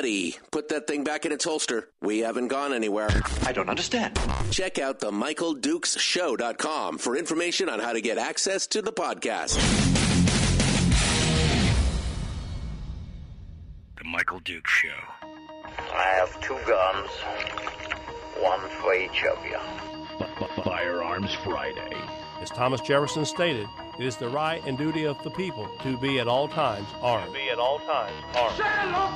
buddy, put that thing back in its holster. We haven't gone anywhere. I don't understand. Check out the MichaelDukesShow.com for information on how to get access to the podcast. The Michael Dukes Show. I have 2 guns, one for each of you. Firearms Friday. As Thomas Jefferson stated, it is the right and duty of the people to be at all times armed. Say hello to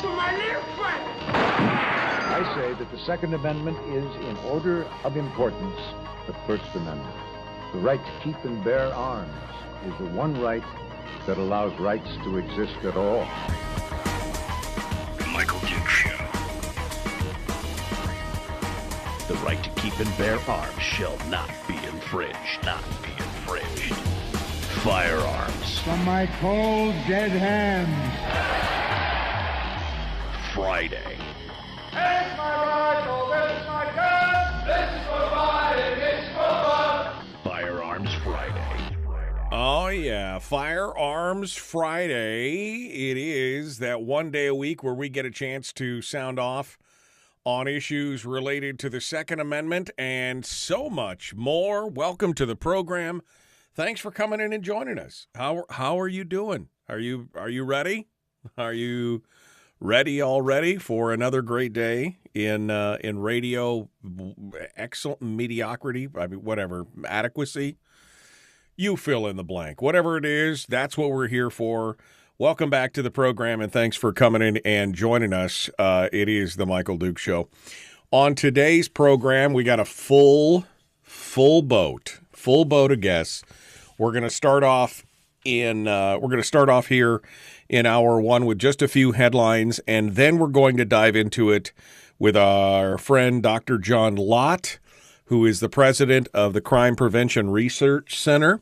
my little friend. I say that the Second Amendment is, in order of importance, the First Amendment. The right to keep and bear arms is the one right that allows rights to exist at all. The Michael Dukes Show. The right to keep and bear arms shall not be infringed. Firearms. From my cold, dead hands. Friday. Here's my rifle, this is my gun, this is for fighting, this is for fun. Firearms Friday. Oh, yeah. Firearms Friday. It is that one day a week where we get a chance to sound off on issues related to the Second Amendment and so much more. Welcome to the program. Thanks for coming in and joining us. How are you doing? Are you ready? Are you ready already for another great day in radio? Excellent mediocrity. I mean, whatever, adequacy. You fill in the blank. Whatever it is, that's what we're here for. Welcome back to the program, and thanks for coming in and joining us. It is the Michael Dukes Show. On today's program, we got a full boat of guests. We're going to start off here in hour one with just a few headlines, and then we're going to dive into it with our friend Dr. John Lott, who is the president of the Crime Prevention Research Center.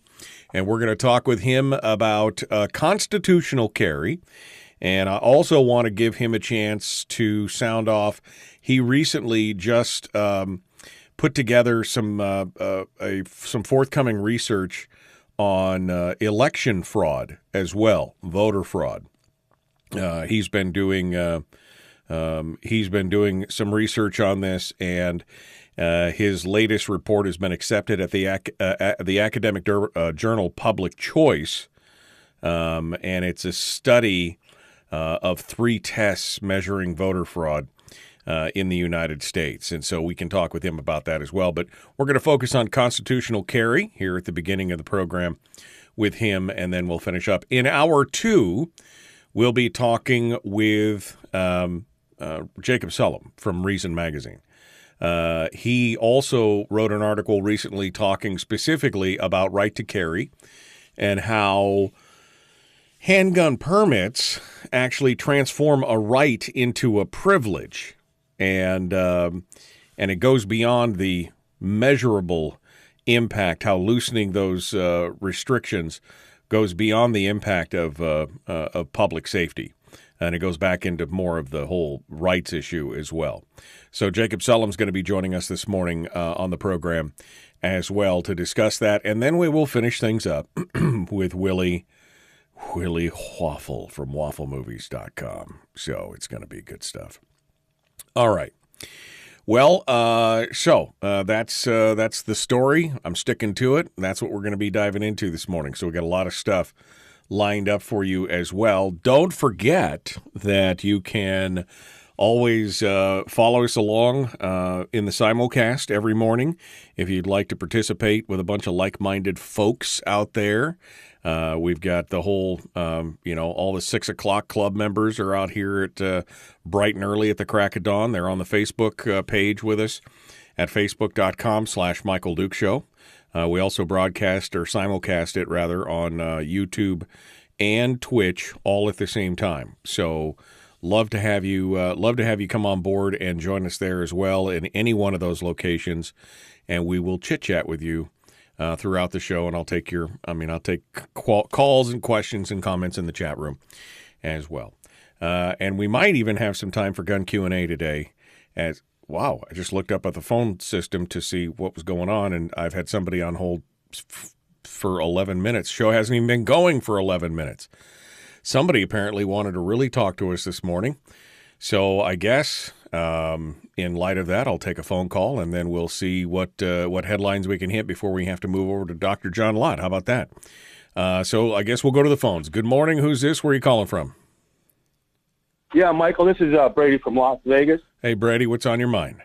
And we're going to talk with him about constitutional carry. And I also want to give him a chance to sound off. He recently just put together some forthcoming research on election fraud as well, voter fraud. He's been doing some research on this, and his latest report has been accepted at the academic journal Public Choice, and it's a study of 3 tests measuring voter fraud in the United States. And so we can talk with him about that as well. But we're going to focus on constitutional carry here at the beginning of the program with him, and then we'll finish up. In hour 2, we'll be talking with Jacob Sullum from Reason Magazine. He also wrote an article recently talking specifically about right to carry and how handgun permits actually transform a right into a privilege. And it goes beyond the measurable impact, how loosening those restrictions goes beyond the impact of public safety. And it goes back into more of the whole rights issue as well. So Jacob Sullum's going to be joining us this morning on the program as well to discuss that. And then we will finish things up with Willie Waffle from wafflemovies.com. So it's going to be good stuff. All right. Well, so that's the story. I'm sticking to it. That's what we're going to be diving into this morning. So we got a lot of stuff lined up for you as well. Don't forget that you can always follow us along in the simulcast every morning if you'd like to participate with a bunch of like-minded folks out there. We've got the whole, all the 6 o'clock club members are out here at bright and early at the crack of dawn. They're on the Facebook page with us at facebook.com/Michael Dukes Show. We also broadcast or simulcast it rather on YouTube and Twitch all at the same time. So love to have you come on board and join us there as well in any one of those locations, and we will chit chat with you throughout the show, and I'll take calls and questions and comments in the chat room as well. And we might even have some time for gun Q&A today. Wow, I just looked up at the phone system to see what was going on, and I've had somebody on hold for 11 minutes. Show hasn't even been going for 11 minutes. Somebody apparently wanted to really talk to us this morning. So I guess in light of that, I'll take a phone call, and then we'll see what headlines we can hit before we have to move over to Dr. John Lott. How about that? So I guess we'll go to the phones. Good morning. Who's this? Where are you calling from? Yeah, Michael, this is Brady from Las Vegas. Hey, Brady, what's on your mind?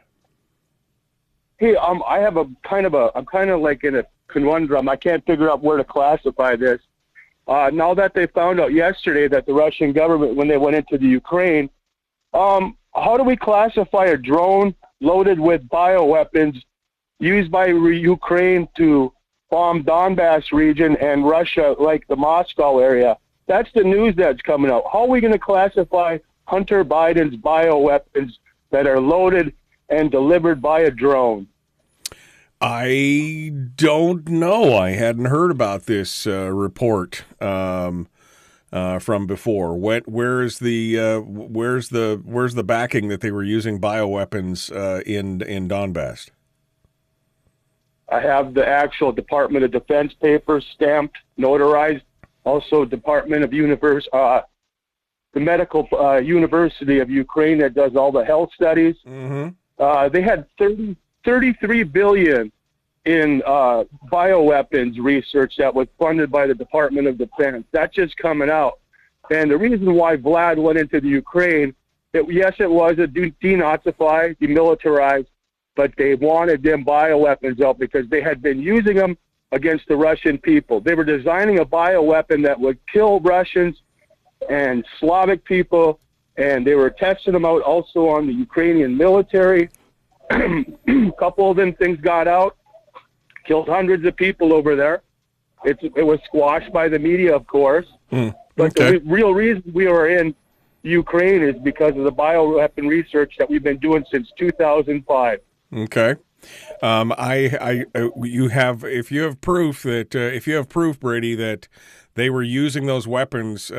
Hey, I have I'm kind of like in a conundrum. I can't figure out where to classify this. Now that they found out yesterday that the Russian government, when they went into the Ukraine, how do we classify a drone loaded with bioweapons used by Ukraine to bomb Donbass region and Russia, like the Moscow area? That's the news that's coming out. How are we going to classify Hunter Biden's bioweapons that are loaded and delivered by a drone? I don't know. I hadn't heard about this report from before. Where's the backing that they were using bioweapons in Donbass? I have the actual Department of Defense papers stamped, notarized. Also, Department of the Medical University of Ukraine that does all the health studies. Mm-hmm. They had 33 billion in bioweapons research that was funded by the Department of Defense. That's just coming out. And the reason why Vlad went into the Ukraine, yes, it was a denazify, demilitarized, but they wanted them bioweapons out because they had been using them against the Russian people. They were designing a bioweapon that would kill Russians and Slavic people, and they were testing them out also on the Ukrainian military. A couple of them things got out, killed hundreds of people over there. It was squashed by the media, of course. But the real reason we are in Ukraine is because of the bioweapon research that we've been doing since 2005. Okay. If you have proof, Brady, that they were using those weapons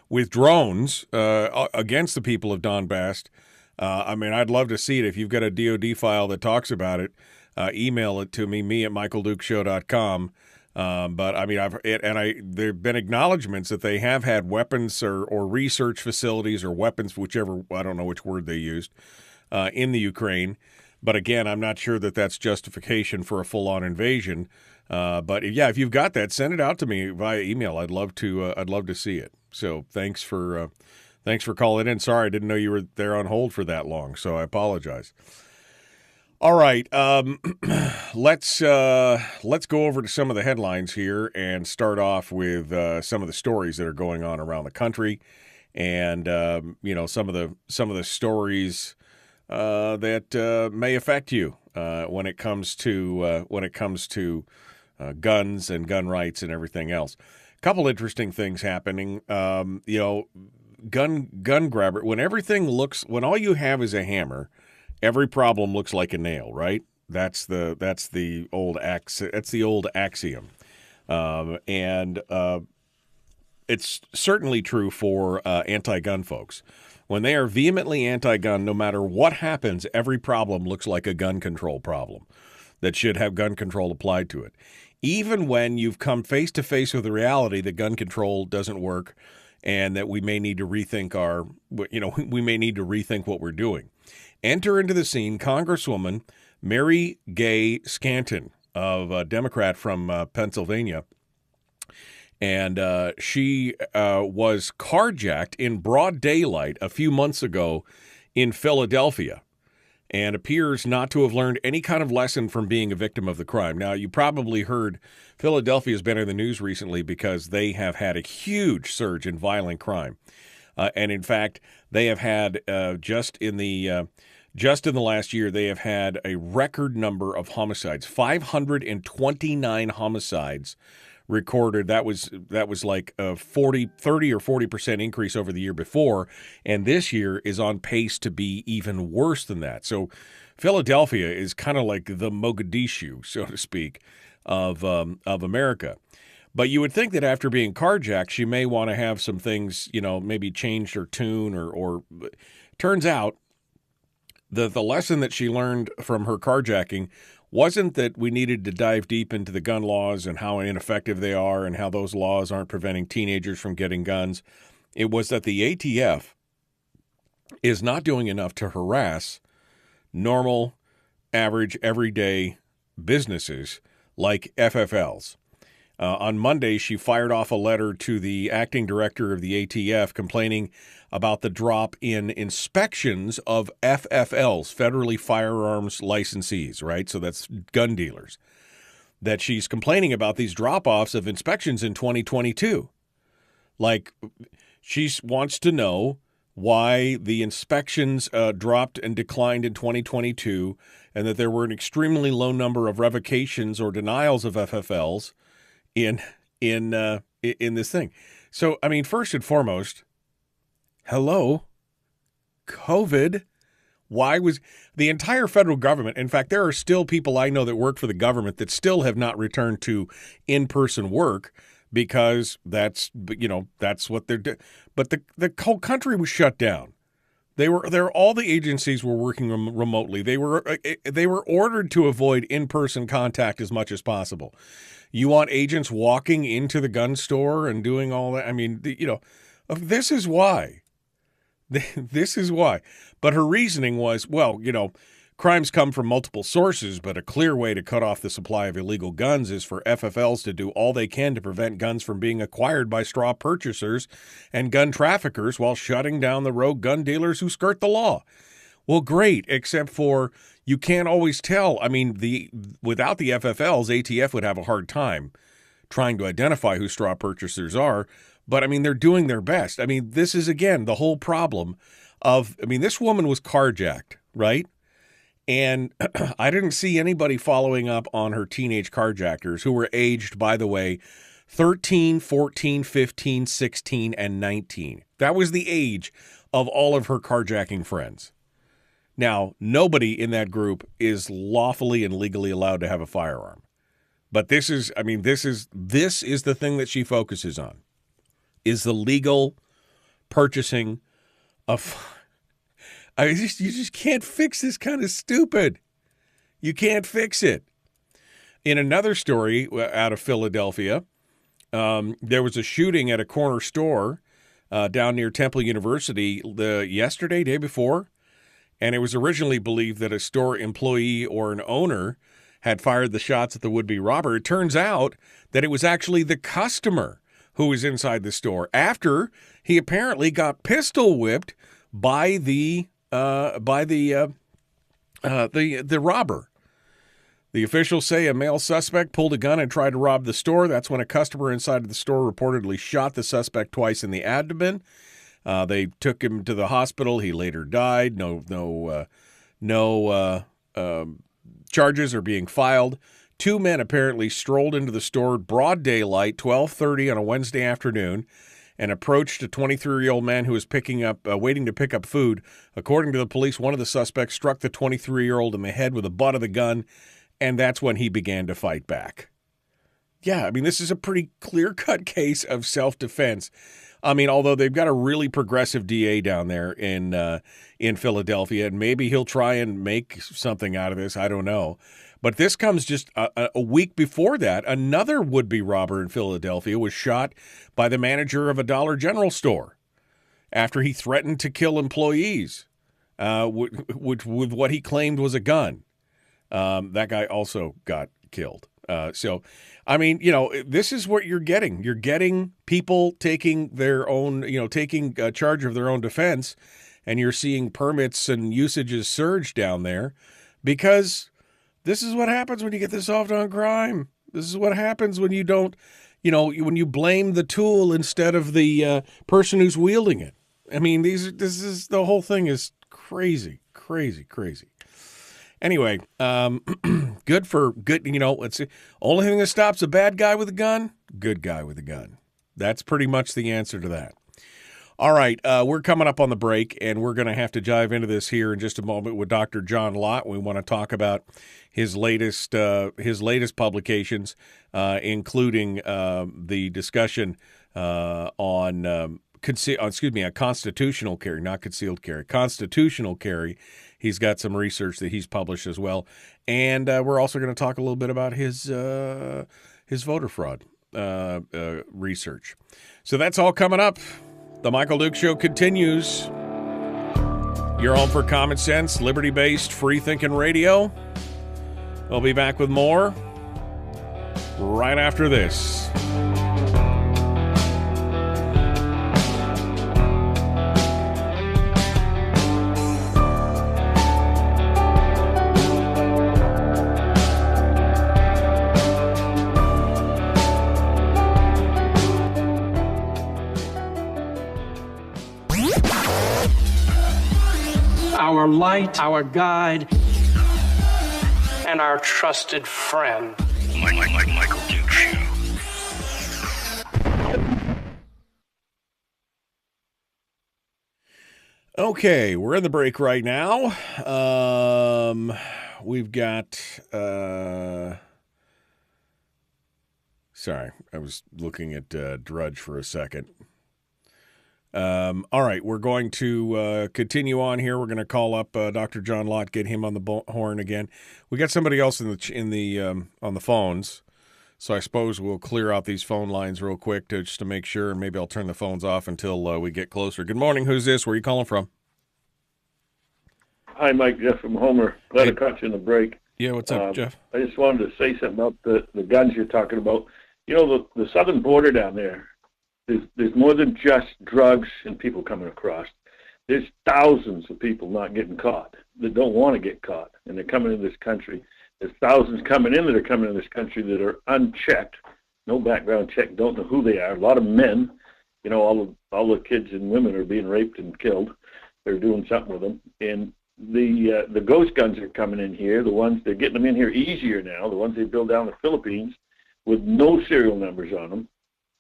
with drones against the people of Donbass, I'd love to see it. If you've got a DOD file that talks about it, email it to me at michaeldukeshow.com. But there have been acknowledgments that they have had weapons or research facilities or weapons, whichever, I don't know which word they used, in the Ukraine. But again, I'm not sure that that's justification for a full-on invasion. But yeah, if you've got that, send it out to me via email. I'd love to see it. So thanks for calling in. Sorry, I didn't know you were there on hold for that long, so I apologize. All right, let's go over to some of the headlines here and start off with some of the stories that are going on around the country, and some of the stories that may affect you when it comes to guns and gun rights and everything else. A couple interesting things happening. Gun grabber. When all you have is a hammer, every problem looks like a nail, right? That's the old axiom, and it's certainly true for anti-gun folks. When they are vehemently anti-gun, no matter what happens, every problem looks like a gun control problem that should have gun control applied to it. Even when you've come face to face with the reality that gun control doesn't work and that we may need to rethink what we're doing. Enter into the scene Congresswoman Mary Gay Scanton, a Democrat from Pennsylvania. And she was carjacked in broad daylight a few months ago in Philadelphia and appears not to have learned any kind of lesson from being a victim of the crime. Now, you probably heard Philadelphia has been in the news recently because they have had a huge surge in violent crime. And in fact, they have had just in the last year, they have had a record number of homicides, 529 homicides recorded. That was like a 30 or 40% increase over the year before, and this year is on pace to be even worse than that. So Philadelphia is kind of like the Mogadishu, so to speak, of America. But you would think that after being carjacked, she may want to have some things, maybe changed her tune or turns out that the lesson that she learned from her carjacking wasn't that we needed to dive deep into the gun laws and how ineffective they are and how those laws aren't preventing teenagers from getting guns. It was that the ATF is not doing enough to harass normal, average, everyday businesses like FFLs. On Monday, she fired off a letter to the acting director of the ATF complaining about the drop in inspections of FFLs, federally firearms licensees, right? So that's gun dealers. That she's complaining about these drop-offs of inspections in 2022. Like, she wants to know why the inspections dropped and declined in 2022, and that there were an extremely low number of revocations or denials of FFLs in this thing. So, I mean, first and foremost, hello, COVID. Why was the entire federal government? In fact, there are still people I know that work for the government that still have not returned to in-person work because that's what they're doing. But the whole country was shut down. All the agencies were working remotely. They were ordered to avoid in-person contact as much as possible. You want agents walking into the gun store and doing all that? I mean, this is why. This is why. But her reasoning was, well, crimes come from multiple sources, but a clear way to cut off the supply of illegal guns is for FFLs to do all they can to prevent guns from being acquired by straw purchasers and gun traffickers while shutting down the rogue gun dealers who skirt the law. Well, great, except for you can't always tell. I mean, without the FFLs, ATF would have a hard time trying to identify who straw purchasers are. But, I mean, they're doing their best. I mean, this is, again, the whole problem of, I mean, this woman was carjacked, right? And I didn't see anybody following up on her teenage carjackers who were aged, by the way, 13, 14, 15, 16, and 19. That was the age of all of her carjacking friends. Now, nobody in that group is lawfully and legally allowed to have a firearm. But this is the thing that she focuses on, is the legal purchasing of... you just can't fix this kind of stupid. You can't fix it. In another story out of Philadelphia, there was a shooting at a corner store down near Temple University day before, and it was originally believed that a store employee or an owner had fired the shots at the would-be robber. It turns out that it was actually the customer who was inside the store after he apparently got pistol whipped by the robber. The officials say a male suspect pulled a gun and tried to rob the store. That's when a customer inside of the store reportedly shot the suspect twice in the abdomen. They took him to the hospital. He later died. No charges are being filed. Two men apparently strolled into the store broad daylight, 12:30 on a Wednesday afternoon, and approached a 23-year-old man who was waiting to pick up food. According to the police, one of the suspects struck the 23-year-old in the head with the butt of the gun, and that's when he began to fight back. Yeah, I mean, this is a pretty clear-cut case of self-defense. I mean, although they've got a really progressive DA down there in Philadelphia, and maybe he'll try and make something out of this. I don't know. But this comes just a week before that. Another would-be robber in Philadelphia was shot by the manager of a Dollar General store after he threatened to kill employees with what he claimed was a gun. That guy also got killed. So, I mean, this is what you're getting. You're getting people taking their own, taking charge of their own defense, and you're seeing permits and usages surge down there because this is what happens when you get this soft on crime. This is what happens when you don't, when you blame the tool instead of the person who's wielding it. I mean, the whole thing is crazy. Anyway, good. It's the only thing that stops a bad guy with a gun, good guy with a gun. That's pretty much the answer to that. All right, we're coming up on the break, and we're going to have to dive into this here in just a moment with Dr. John Lott. We want to talk about his latest publications, including the discussion on constitutional carry, not concealed carry, constitutional carry. He's got some research that he's published as well, and we're also going to talk a little bit about his voter fraud research. So that's all coming up. The Michael Duke Show continues Your home for common sense, liberty-based, free-thinking radio. We'll be back with more right after this. Our light, our guide, and our trusted friend. Michael Duke Show. Okay, we're in the break right now. We've got... Sorry, I was looking at Drudge for a second. All right, we're going to continue on here. We're going to call up Dr. John Lott, get him on the horn again. We got somebody else on the phones, so I suppose we'll clear out these phone lines real quick just to make sure, and maybe I'll turn the phones off until we get closer. Good morning. Who's this? Where are you calling from? Hi, Mike. Jeff from Homer. Glad I caught you in the break. Yeah, what's up, Jeff? I just wanted to say something about the guns you're talking about. You know, the southern border down there. There's more than just drugs and people coming across. There's thousands of people not getting caught that don't want to get caught, and they're coming into this country. There's thousands coming in that are coming in this country that are unchecked, no background check, don't know who they are. A lot of men, you know, all the kids and women are being raped and killed. They're doing something with them, and the ghost guns are coming in here. The ones they're getting them in here easier now. The ones they build down in the Philippines with no serial numbers on them.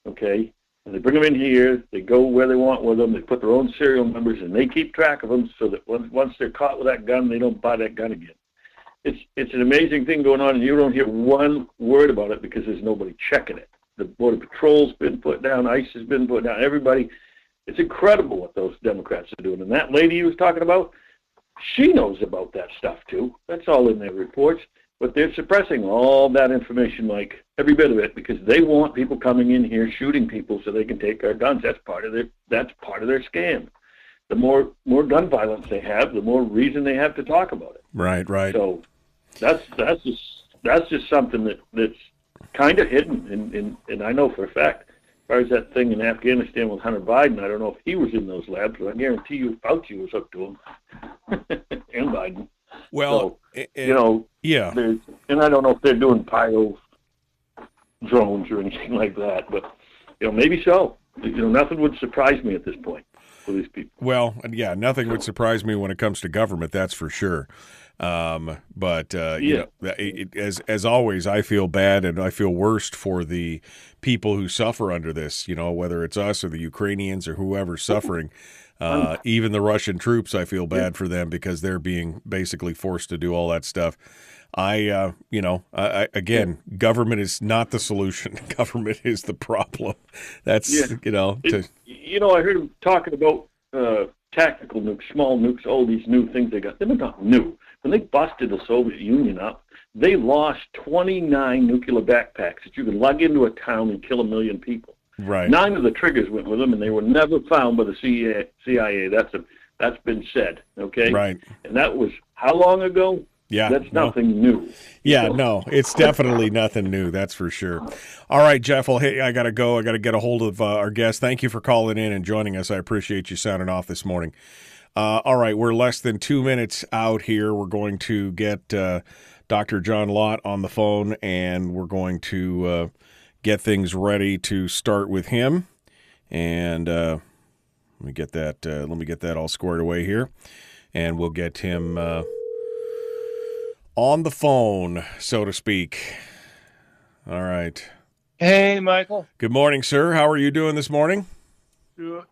Okay. And they bring them in here, they go where they want with them, they put their own serial numbers, and they keep track of them so that once they're caught with that gun, they don't buy that gun again. It's an amazing thing going on, and you don't hear one word about it because there's nobody checking it. The Border Patrol's been put down, ICE has been put down, everybody. It's incredible what those Democrats are doing. And that lady he was talking about, she knows about that stuff too. That's all in their reports. But they're suppressing all that information, like every bit of it, because they want people coming in here shooting people so they can take our guns. That's part of their scam. The more gun violence they have, the more reason they have to talk about it. Right. So that's just something that's kind of hidden, and I know for a fact. As far as that thing in Afghanistan with Hunter Biden, I don't know if he was in those labs, but I guarantee you Fauci was up to him and Biden. Well, so, you know, yeah. And I don't know if they're doing pyro drones or anything like that, but, you know, maybe so. You know, nothing would surprise me at this point for these people. Well, yeah, nothing would surprise me when it comes to government, that's for sure. But you know, as always, I feel bad and I feel worst for the people who suffer under this, you know, whether it's us or the Ukrainians or whoever's suffering. Even the Russian troops, I feel bad for them because they're being basically forced to do all that stuff. Again, government is not the solution. Government is the problem. That's, you know. I heard him talking about tactical nukes, small nukes, all these new things they got. They were not new. When they busted the Soviet Union up, they lost 29 nuclear backpacks that you could lug into a town and kill 1 million people. Right. 9 of the triggers went with them, and they were never found by the CIA. That's been said, okay? Right. And that was how long ago? Yeah. That's nothing new. Yeah, no, it's definitely nothing new, that's for sure. All right, Jeff, well, hey, I got to go. I got to get a hold of our guest. Thank you for calling in and joining us. I appreciate you sounding off this morning. All right, we're less than 2 minutes out here. We're going to get Dr. John Lott on the phone, and we're going to get things ready to start with him. And let me get that all squared away here, and we'll get him on the phone, so to speak. All right. Hey, Michael. Good morning, sir. How are you doing this morning?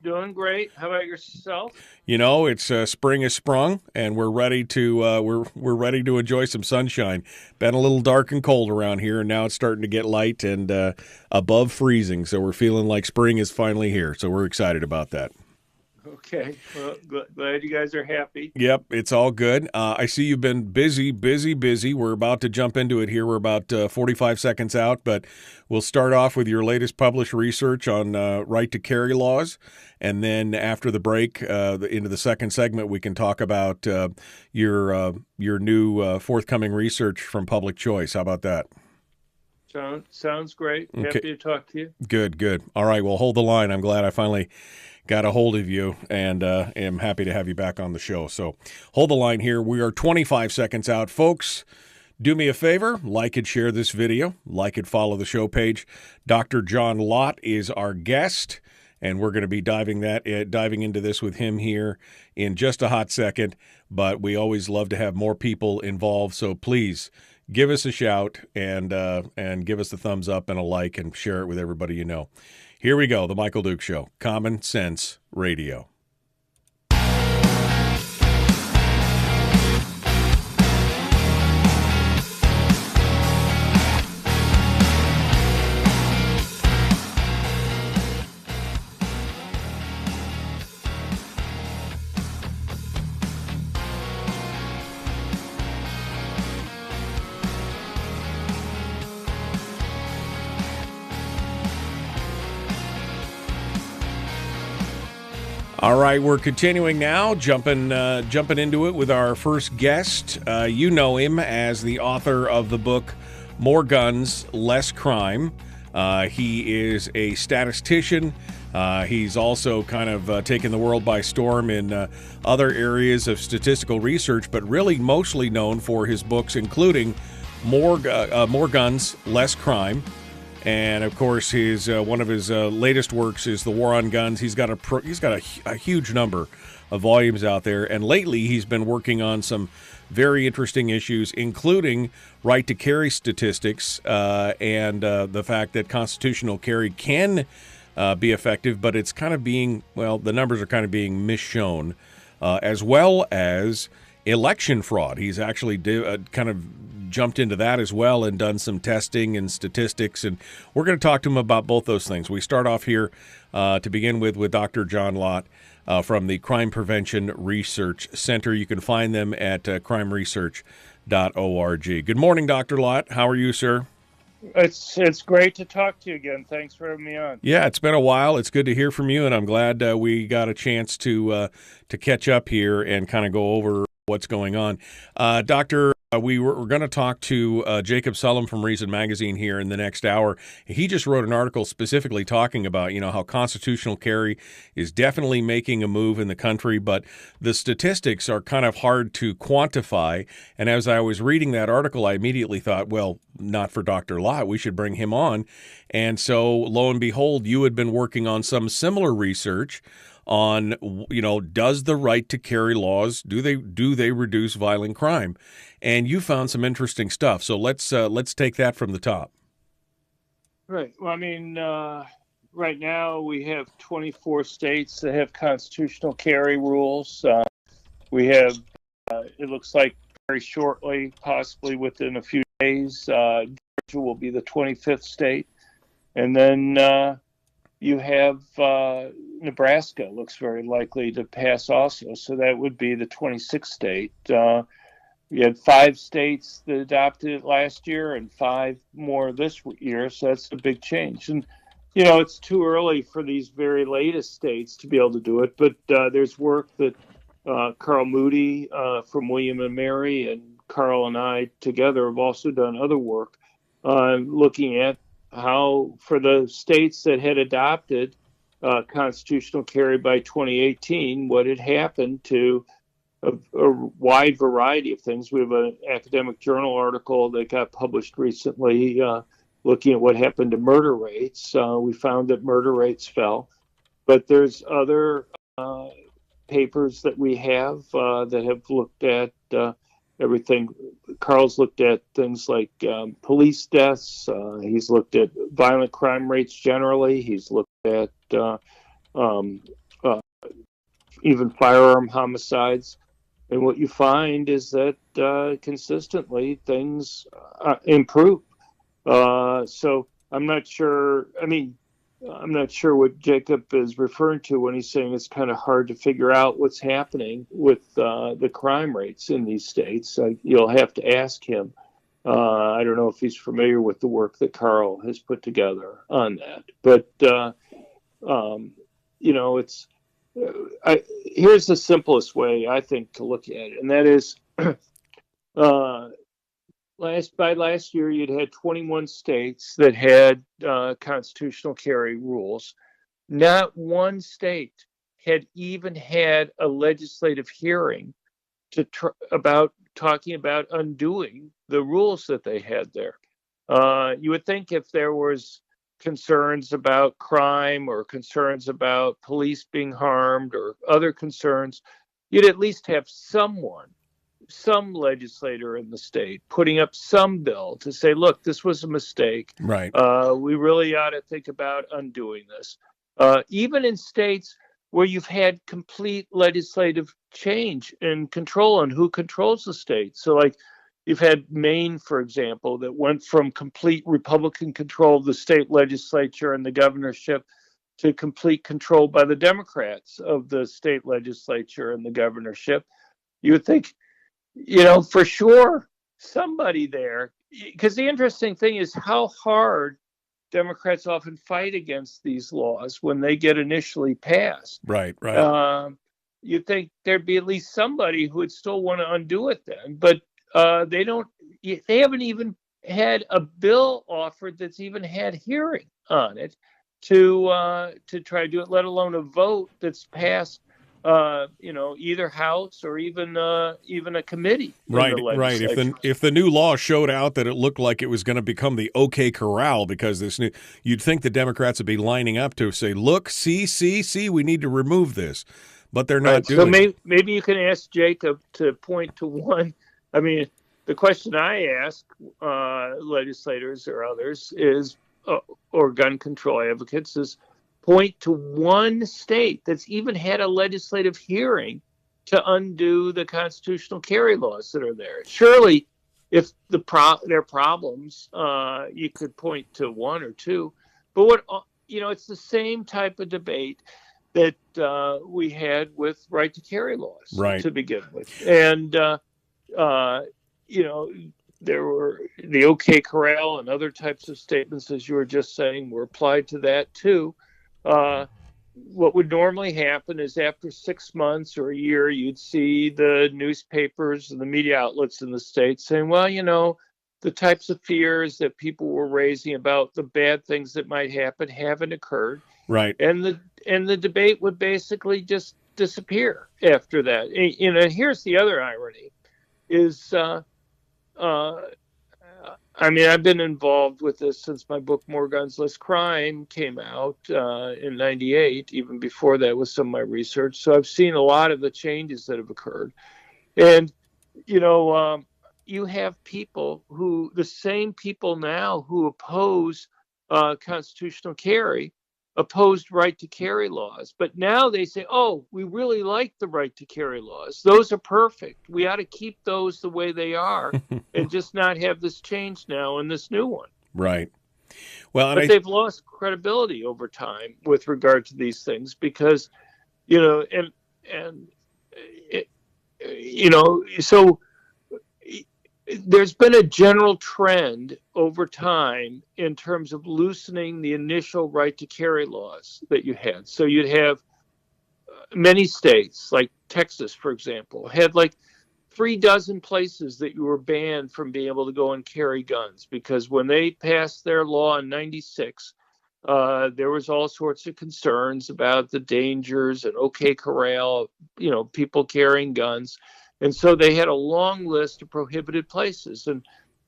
Doing great. How about yourself? You know, it's spring has sprung, and we're ready to we're ready to enjoy some sunshine. Been a little dark and cold around here, and now it's starting to get light and above freezing. So we're feeling like spring is finally here. So we're excited about that. Okay. Well, glad you guys are happy. Yep, it's all good. I see you've been busy. We're about to jump into it here. We're about 45 seconds out, but we'll start off with your latest published research on right to carry laws. And then after the break, into the second segment, we can talk about your new forthcoming research from Public Choice. How about that? Sounds great. Okay. Happy to talk to you. Good. All right, well, hold the line. I'm glad I finally got a hold of you, and am happy to have you back on the show. So hold the line here. We are 25 seconds out. Folks, do me a favor, like and share this video. Like and follow the show page. Dr. John Lott is our guest, and we're going to be diving into this with him here in just a hot second. But we always love to have more people involved, so please give us a shout and give us the thumbs up and a like and share it with everybody you know. Here we go, The Michael Duke Show, Common Sense Radio. All right, we're continuing now, jumping into it with our first guest. You know him as the author of the book More Guns, Less Crime. He is a statistician. He's also kind of taken the world by storm in other areas of statistical research, but really mostly known for his books, including More Guns, Less Crime. And of course, his one of his latest works is The War on Guns. He's got a huge number of volumes out there, and lately he's been working on some very interesting issues, including right to carry statistics and the fact that constitutional carry can be effective, but it's kind of being the numbers are kind of being misshown, as well as election fraud. He's actually kind of jumped into that as well and done some testing and statistics, and we're going to talk to him about both those things. We start off here to begin with Dr. John Lott from the Crime Prevention Research Center. You can find them at crimeresearch.org. Good morning, Dr. Lott. How are you, sir? It's great to talk to you again. Thanks for having me on. Yeah, it's been a while. It's good to hear from you, and I'm glad we got a chance to catch up here and kind of go over what's going on. Doctor, we're going to talk to Jacob Sullum from Reason Magazine here in the next hour. He just wrote an article specifically talking about, how constitutional carry is definitely making a move in the country, but the statistics are kind of hard to quantify. And as I was reading that article, I immediately thought, well, not for Dr. Lott. We should bring him on. And so, lo and behold, you had been working on some similar research on, does the right to carry laws, do they reduce violent crime? And you found some interesting stuff. So let's take that from the top. Right. Well, right now we have 24 states that have constitutional carry rules. We have, it looks like very shortly, possibly within a few days, Georgia will be the 25th state. And then you have Nebraska looks very likely to pass also, so that would be the 26th state. We had 5 states that adopted it last year and 5 more this year, so that's a big change. And, it's too early for these very latest states to be able to do it, but there's work that Carl Moody from William & Mary and Carl and I together have also done other work looking at how, for the states that had adopted constitutional carry by 2018, what had happened to a wide variety of things. We have an academic journal article that got published recently looking at what happened to murder rates. We found that murder rates fell, but there's other papers that we have that have looked at everything. Carl's looked at things like police deaths. He's looked at violent crime rates generally. He's looked at even firearm homicides. And what you find is that consistently things improve. So I'm not sure. I'm not sure what Jacob is referring to when he's saying it's kind of hard to figure out what's happening with the crime rates in these states. You'll have to ask him. I don't know if he's familiar with the work that Carl has put together on that. But, here's the simplest way, I think, to look at it, and that is last year, you'd had 21 states that had constitutional carry rules. Not one state had even had a legislative hearing about talking about undoing the rules that they had there. You would think if there was concerns about crime or concerns about police being harmed or other concerns, you'd at least have some legislator in the state putting up some bill to say, look, this was a mistake. Right. We really ought to think about undoing this. Even in states where you've had complete legislative change and control on who controls the state. So like you've had Maine, for example, that went from complete Republican control of the state legislature and the governorship to complete control by the Democrats of the state legislature and the governorship. You would think, for sure, somebody there, because the interesting thing is how hard Democrats often fight against these laws when they get initially passed. Right. You'd think there'd be at least somebody who would still want to undo it then, but they don't. They haven't even had a bill offered that's even had hearing on it to try to do it, let alone a vote that's passed. Either house or even a committee. Right. If the new law showed out that it looked like it was going to become the OK Corral because you'd think the Democrats would be lining up to say, look, see, we need to remove this, but they're not doing it. So maybe you can ask Jacob to point to one. I mean, the question I ask legislators or others is, or gun control advocates is, point to one state that's even had a legislative hearing to undo the constitutional carry laws that are there. Surely, if there are problems, you could point to one or two. But it's the same type of debate that we had with right to carry laws to begin with, and there were the OK Corral and other types of statements, as you were just saying, were applied to that too. What would normally happen is after 6 months or a year, you'd see the newspapers and the media outlets in the state saying, well, the types of fears that people were raising about the bad things that might happen haven't occurred. Right. And the debate would basically just disappear after that. Here's the other irony is, I've been involved with this since my book, More Guns, Less Crime, came out in 98, even before that with some of my research. So I've seen a lot of the changes that have occurred. And, you have people the same people now who oppose constitutional carry, opposed right to carry laws. But now they say, oh, we really like the right to carry laws. Those are perfect. We ought to keep those the way they are and just not have this change now in this new one. Right. Well, but they've lost credibility over time with regard to these things because, so there's been a general trend over time in terms of loosening the initial right to carry laws that you had. So you'd have many states, like Texas, for example, had like 36 places that you were banned from being able to go and carry guns, because when they passed their law in 96, there was all sorts of concerns about the dangers and OK Corral, people carrying guns. And so they had a long list of prohibited places. And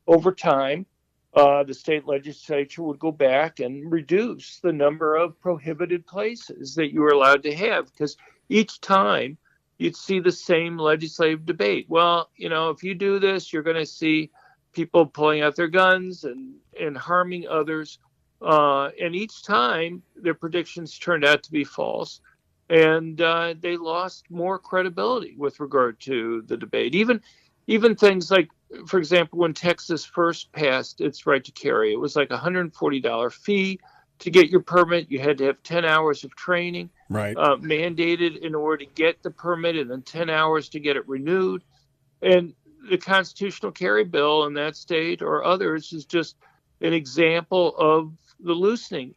over time, the state legislature would go back and reduce the number of prohibited places that you were allowed to have, because each time you'd see the same legislative debate. Well, if you do this, you're going to see people pulling out their guns and harming others. And each time their predictions turned out to be false. And they lost more credibility with regard to the debate. Even things like, for example, when Texas first passed its right to carry, it was like $140 fee to get your permit, you had to have 10 hours of training right. Mandated in order to get the permit, and then 10 hours to get it renewed. And the constitutional carry bill in that state or others is just an example of the loosening.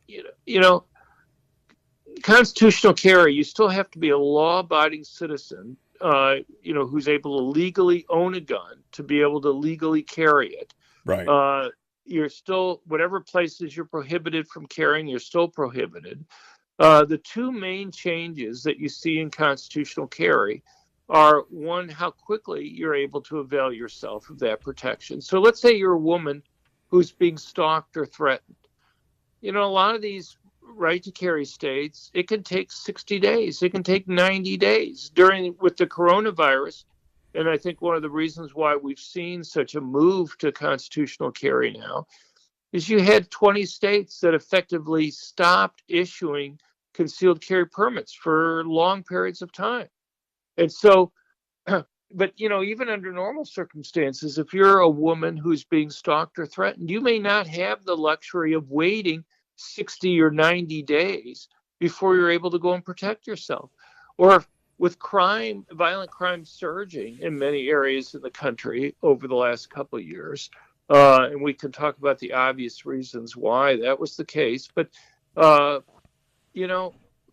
Constitutional carry, you still have to be a law-abiding citizen, who's able to legally own a gun to be able to legally carry it. Right. You're still, whatever places you're prohibited from carrying, you're still prohibited. The two main changes that you see in constitutional carry are, one, how quickly you're able to avail yourself of that protection. So let's say you're a woman who's being stalked or threatened. A lot of these right to carry states, it can take 60 days. It can take 90 days with the coronavirus. And I think one of the reasons why we've seen such a move to constitutional carry now is you had 20 states that effectively stopped issuing concealed carry permits for long periods of time. And so, but even under normal circumstances, if you're a woman who's being stalked or threatened, you may not have the luxury of waiting 60 or 90 days before you're able to go and protect yourself. Or with violent crime surging in many areas in the country over the last couple of years, and we can talk about the obvious reasons why that was the case, but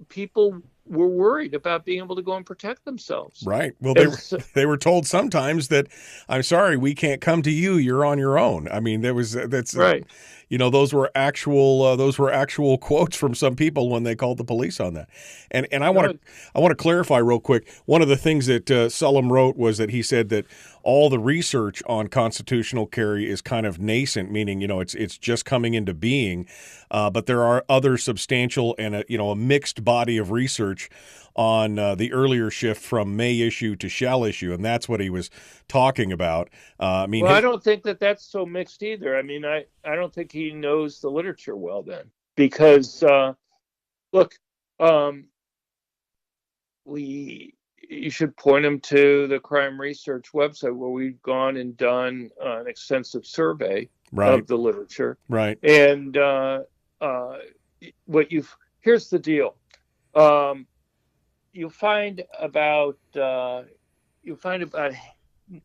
people were worried about being able to go and protect themselves. Right. Well, they were told sometimes that, I'm sorry, we can't come to you. You're on your own. I mean, that's right. Those were actual quotes from some people when they called the police on that. And I want to clarify real quick. One of the things that Sullum wrote was that he said that all the research on constitutional carry is kind of nascent, meaning it's just coming into being. But there are other substantial and a mixed body of research on the earlier shift from may issue to shall issue, and that's what he was talking about. I don't think that that's so mixed either. I mean, I don't think he knows the literature well then, because you should point him to the crime research website where we've gone and done an extensive survey of the literature. Right. And here's the deal. You'll find about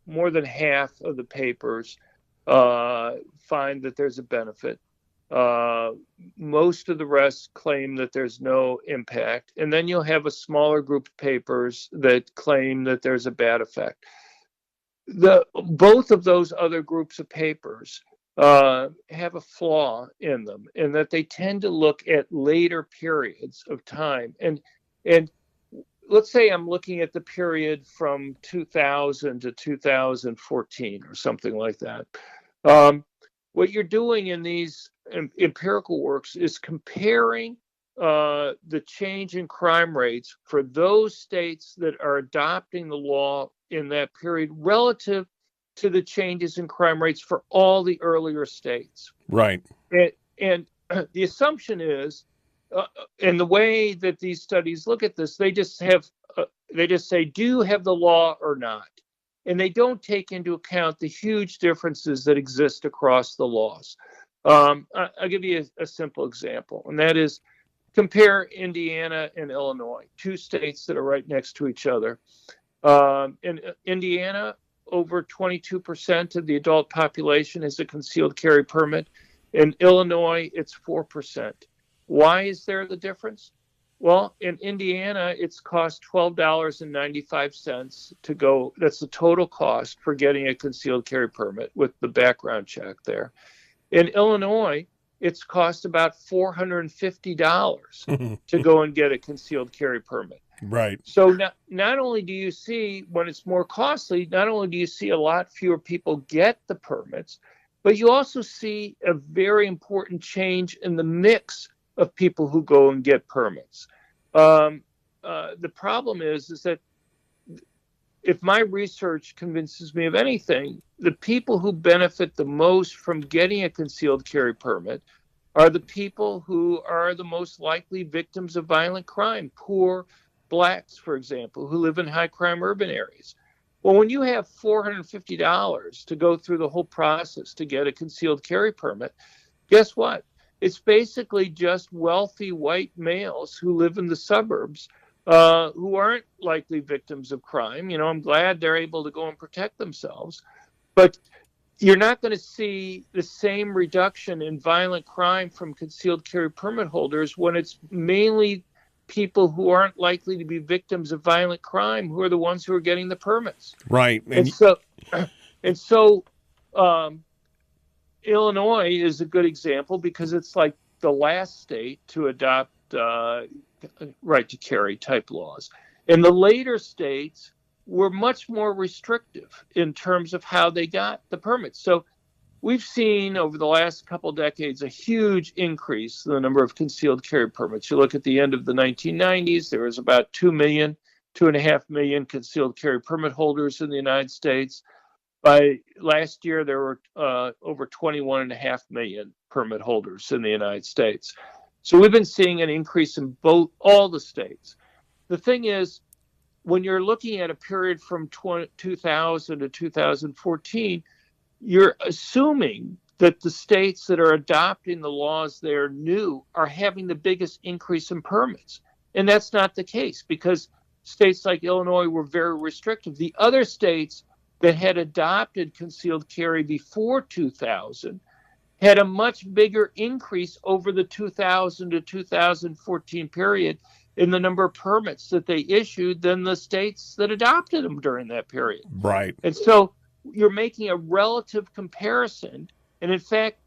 more than half of the papers find that there's a benefit. Most of the rest claim that there's no impact, and then you'll have a smaller group of papers that claim that there's a bad effect. Both of those other groups of papers have a flaw in them, in that they tend to look at later periods of time. And let's say I'm looking at the period from 2000 to 2014 or something like that. What you're doing in these empirical works is comparing the change in crime rates for those states that are adopting the law in that period relative to the changes in crime rates for all the earlier states. Right. And the assumption is, and the way that these studies look at this, they just say, do you have the law or not? And they don't take into account the huge differences that exist across the laws. I'll give you a simple example, and that is compare Indiana and Illinois, two states that are right next to each other. In Indiana, over 22% of the adult population has a concealed carry permit. In Illinois, it's 4%. Why is there the difference? Well, in Indiana, it's cost $12.95 to go. That's the total cost for getting a concealed carry permit with the background check there. In Illinois, it's cost about $450 to go and get a concealed carry permit. Right. So not only do you see, when it's more costly, not only do you see a lot fewer people get the permits, but you also see a very important change in the mix of people who go and get permits. The problem is that if my research convinces me of anything, the people who benefit the most from getting a concealed carry permit are the people who are the most likely victims of violent crime, poor blacks, for example, who live in high crime urban areas. Well, when you have $450 to go through the whole process to get a concealed carry permit, guess what? it's basically just wealthy white males who live in the suburbs who aren't likely victims of crime. You know, I'm glad they're able to go and protect themselves, but you're not going to see the same reduction in violent crime from concealed carry permit holders when it's mainly people who aren't likely to be victims of violent crime who are the ones who are getting the permits. Right. And so Illinois is a good example because it's like the last state to adopt right to carry type laws. And the later states were much more restrictive in terms of how they got the permits. So we've seen over the last couple of decades a huge increase in the number of concealed carry permits. You look at the end of the 1990s, there was about 2.5 million concealed carry permit holders in the United States. By last year, there were over 21.5 million permit holders in the United States. So we've been seeing an increase in all the states. The thing is, when you're looking at a period from 2000 to 2014, you're assuming that the states that are adopting the laws they're new are having the biggest increase in permits. And that's not the case because states like Illinois were very restrictive. The other states that had adopted concealed carry before 2000 had a much bigger increase over the 2000 to 2014 period in the number of permits that they issued than the states that adopted them during that period. Right. And so you're making a relative comparison. And in fact,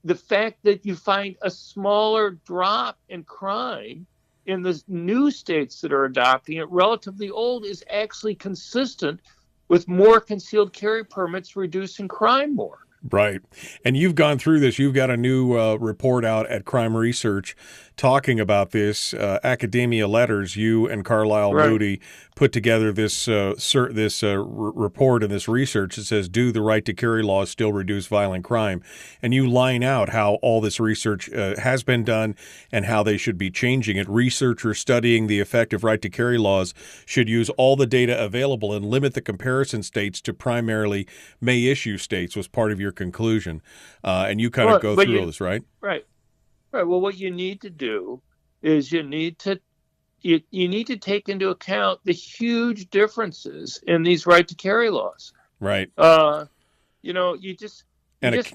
the fact that you find a smaller drop in crime in the new states that are adopting it, relatively old, is actually consistent with more concealed carry permits reducing crime more. Right. And you've gone through this. You've got a new report out at Crime Research talking about this. Academia Letters, you and Carlisle Moody put together this report and this research that says, do the right to carry laws still reduce violent crime? And you line out how all this research has been done and how they should be changing it. Researchers studying the effect of right to carry laws should use all the data available and limit the comparison states to primarily may issue states, was part of your conclusion. And you kind of go through all this, right? Right. Well, what you need to do is you need to take into account the huge differences in these right to carry laws. Right. You just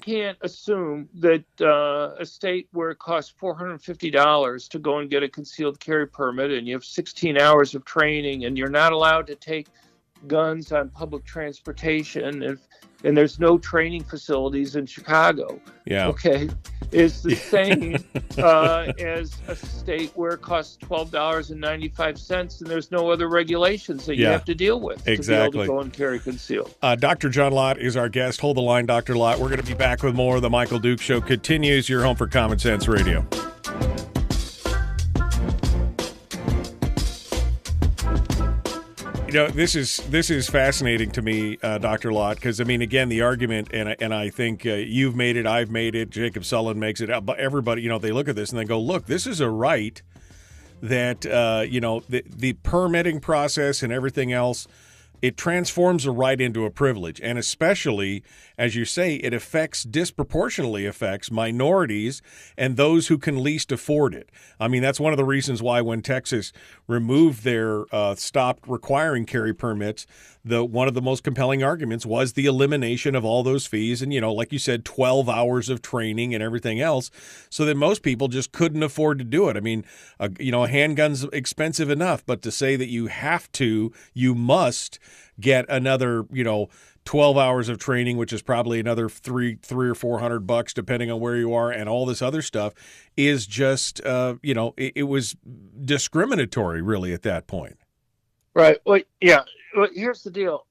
can't assume that a state where it costs $450 to go and get a concealed carry permit and you have 16 hours of training and you're not allowed to take guns on public transportation and there's no training facilities in Chicago. Yeah. Okay. Is the same as a state where it costs $12.95 and there's no other regulations that you have to deal with exactly. to be able to go and carry concealed. Dr. John Lott is our guest. Hold the line, Dr. Lott. We're going to be back with more. The Michael Dukes Show continues. Your home for Common Sense Radio. You know, this is fascinating to me, Dr. Lott, because, I mean, again, the argument, and I think you've made it, I've made it, Jacob Sullum makes it, but everybody, they look at this and they go, look, this is a right that, the permitting process and everything else, it transforms a right into a privilege. And especially, as you say, it disproportionately affects minorities and those who can least afford it. I mean, that's one of the reasons why when Texas removed their stopped requiring carry permits, one of the most compelling arguments was the elimination of all those fees and, like you said, 12 hours of training and everything else, so that most people just couldn't afford to do it. I mean, a handgun's expensive enough, but to say that you must get another, 12 hours of training, which is probably another $300 or $400 depending on where you are, and all this other stuff is just, it was discriminatory really at that point. Right. Well, yeah. Well, here's the deal.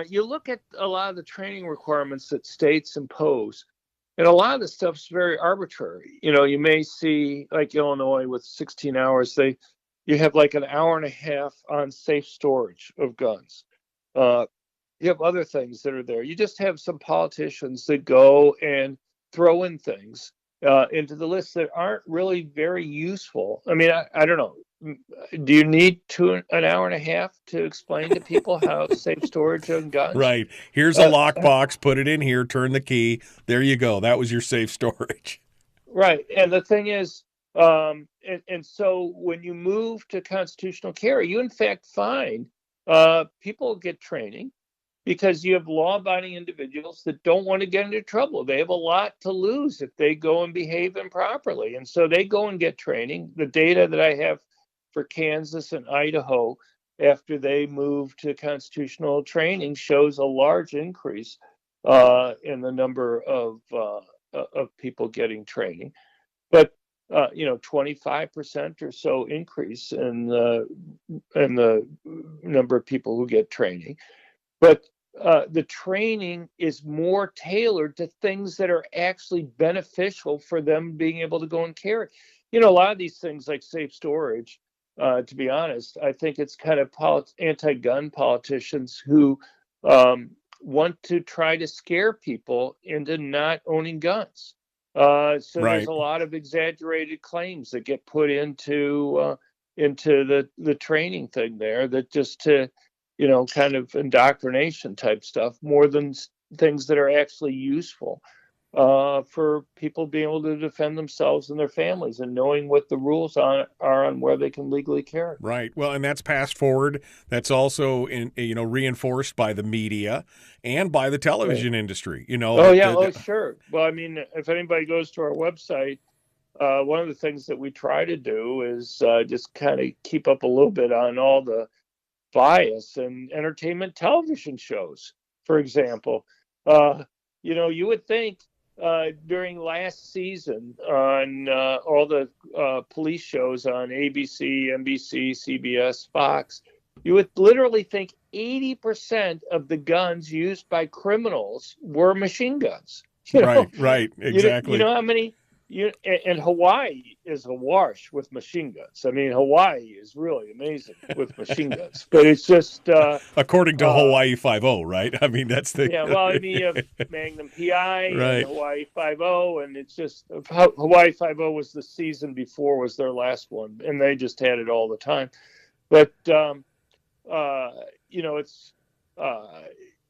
You look at a lot of the training requirements that states impose, and a lot of the stuff's very arbitrary. You may see, like Illinois with 16 hours, you have like an hour and a half on safe storage of guns. You have other things that are there. You just have some politicians that go and throw in things into the list that aren't really very useful. I mean, I don't know. Do you need an hour and a half to explain to people how safe storage of guns? Right. Here's a lockbox. Put it in here. Turn the key. There you go. That was your safe storage. Right. And the thing is, and so when you move to constitutional carry, you in fact find people get training because you have law-abiding individuals that don't want to get into trouble. They have a lot to lose if they go and behave improperly. And so they go and get training. The data that I have for Kansas and Idaho after they moved to constitutional training shows a large increase in the number of people getting training. But 25% or so increase in the number of people who get training. But the training is more tailored to things that are actually beneficial for them being able to go and carry. A lot of these things like safe storage, to be honest, I think it's kind of anti-gun politicians who want to try to scare people into not owning guns. There's a lot of exaggerated claims that get put into the training thing there that just to kind of indoctrination type stuff more than things that are actually useful for people being able to defend themselves and their families and knowing what the rules are on where they can legally carry. Right. Well, and that's passed forward. That's also reinforced by the media and by the television industry. Sure. Well, I mean, if anybody goes to our website, one of the things that we try to do is just kind of keep up a little bit on all the bias in entertainment television shows. For example, you would think during last season on all the police shows on ABC, NBC, CBS, Fox, you would literally think 80% of the guns used by criminals were machine guns. Right, exactly. You know how many? And Hawaii is awash with machine guns. I mean, Hawaii is really amazing with machine guns, but it's just according to Hawaii 5-0, right? I mean, that's the you have Magnum PI right. and Hawaii 5-0, and it's just Hawaii 5-0 was the season before was their last one, and they just had it all the time. But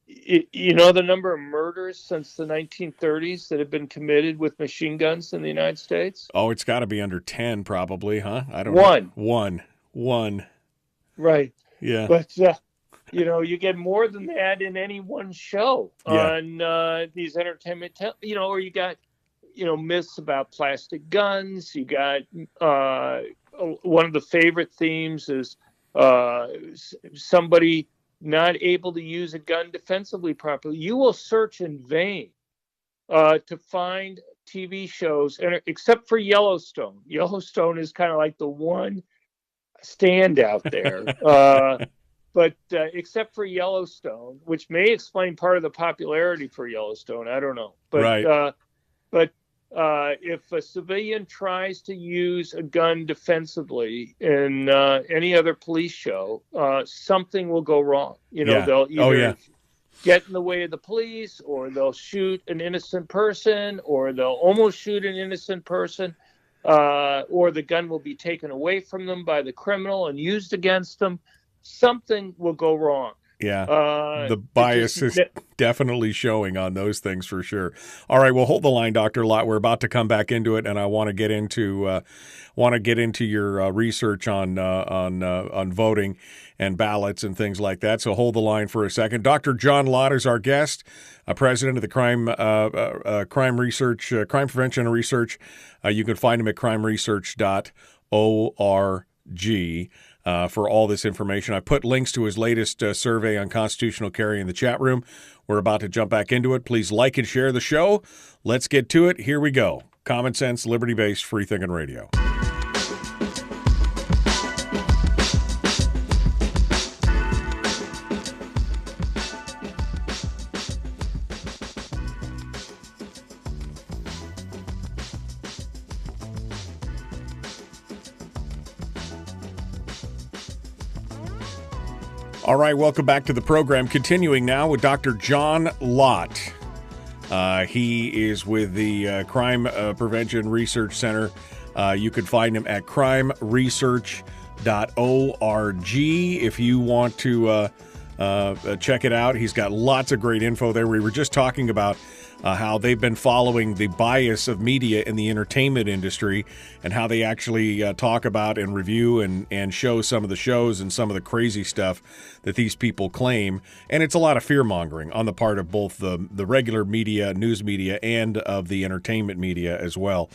it's the number of murders since the 1930s that have been committed with machine guns in the United States? Oh, it's got to be under 10 probably, huh? I don't know. One. Right. Yeah. But, you get more than that in any one show on these entertainment, or you got, myths about plastic guns. You got one of the favorite themes is somebody not able to use a gun defensively properly. You will search in vain to find TV shows, and except for Yellowstone. Yellowstone is kind of like the one standout there. But except for Yellowstone, which may explain part of the popularity for Yellowstone, I don't know. But right. If a civilian tries to use a gun defensively in any other police show, something will go wrong. They'll either get in the way of the police, or they'll shoot an innocent person, or they'll almost shoot an innocent person, or the gun will be taken away from them by the criminal and used against them. Something will go wrong. Yeah, the bias is definitely showing on those things for sure. All right, well, hold the line, Dr. Lott. We're about to come back into it, and I want to get into your research on voting and ballots and things like that. So hold the line for a second. Dr. John Lott is our guest, president of the crime prevention and research. You can find him at crimeresearch.org. For all this information. I put links to his latest survey on constitutional carry in the chat room. We're about to jump back into it. Please like and share the show. Let's get to it. Here we go. Common sense, liberty-based, free-thinking radio. All right, welcome back to the program. Continuing now with Dr. John Lott. He is with the Crime Prevention Research Center. You can find him at crimeresearch.org if you want to check it out. He's got lots of great info there. We were just talking about how they've been following the bias of media in the entertainment industry and how they actually talk about and review and show some of the shows and some of the crazy stuff that these people claim. And it's a lot of fear-mongering on the part of both the regular media, news media, and of the entertainment media as well.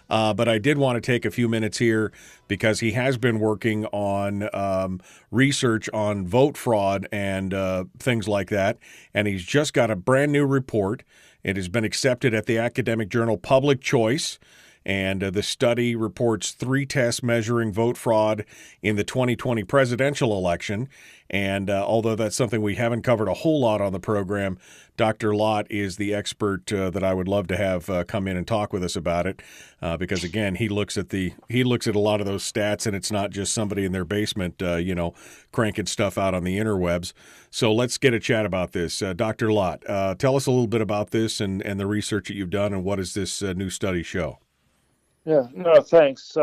But I did want to take a few minutes here because he has been working on research on vote fraud and things like that. And he's just got a brand new report. It has been accepted at the academic journal Public Choice. And the study reports 3 tests measuring vote fraud in the 2020 presidential election. And although that's something we haven't covered a whole lot on the program, Dr. Lott is the expert that I would love to have come in and talk with us about it. Because again, he looks at a lot of those stats, and it's not just somebody in their basement, cranking stuff out on the interwebs. So let's get a chat about this. Dr. Lott, tell us a little bit about this and the research that you've done, and what does this new study show? Yeah, no, thanks.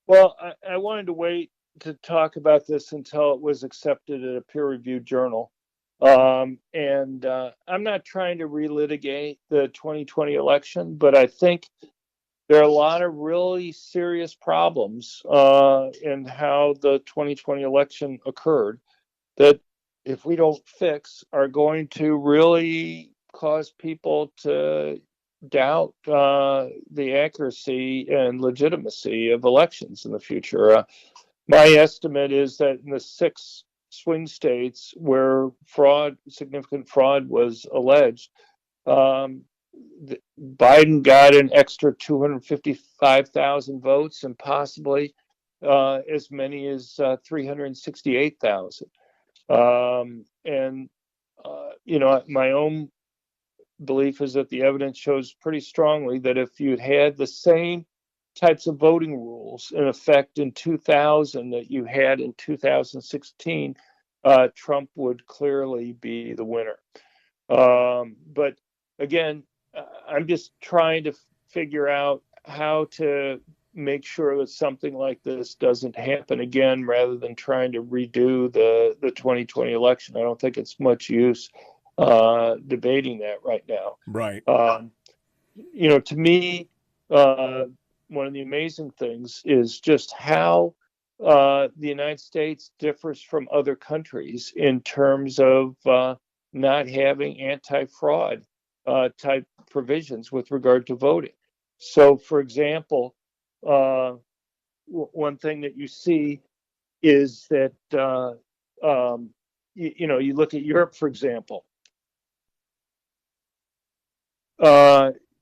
Well, I wanted to wait to talk about this until it was accepted at a peer-reviewed journal. And I'm not trying to relitigate the 2020 election, but I think there are a lot of really serious problems in how the 2020 election occurred that, if we don't fix, are going to really cause people to doubt the accuracy and legitimacy of elections in the future. My estimate is that in the 6 swing states where significant fraud was alleged, Biden got an extra 255,000 votes and possibly as many as 368,000. My own belief is that the evidence shows pretty strongly that if you'd had the same types of voting rules in effect in 2000 that you had in 2016, Trump would clearly be the winner. But again, I'm just trying to figure out how to make sure that something like this doesn't happen again, rather than trying to redo the 2020 election. I don't think it's much use debating that right now. Right. To me, one of the amazing things is just how the United States differs from other countries in terms of not having anti-fraud type provisions with regard to voting. So, for example, one thing that you see is that you look at Europe, for example.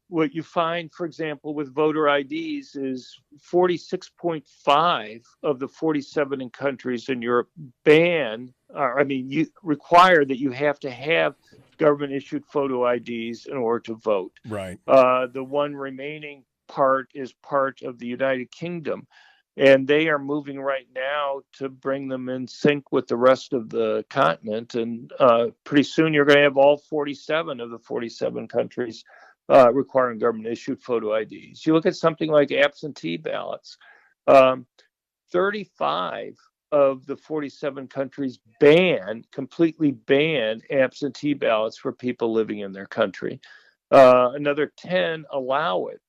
What you find, for example, with voter IDs is 46.5 of the 47 countries in Europe you require that you have to have government-issued photo IDs in order to vote. Right. The one remaining part is part of the United Kingdom, and they are moving right now to bring them in sync with the rest of the continent. And pretty soon you're going to have all 47 of the 47 countries requiring government-issued photo IDs. You look at something like absentee ballots. 35 of the 47 countries completely ban absentee ballots for people living in their country. Another 10 allow it,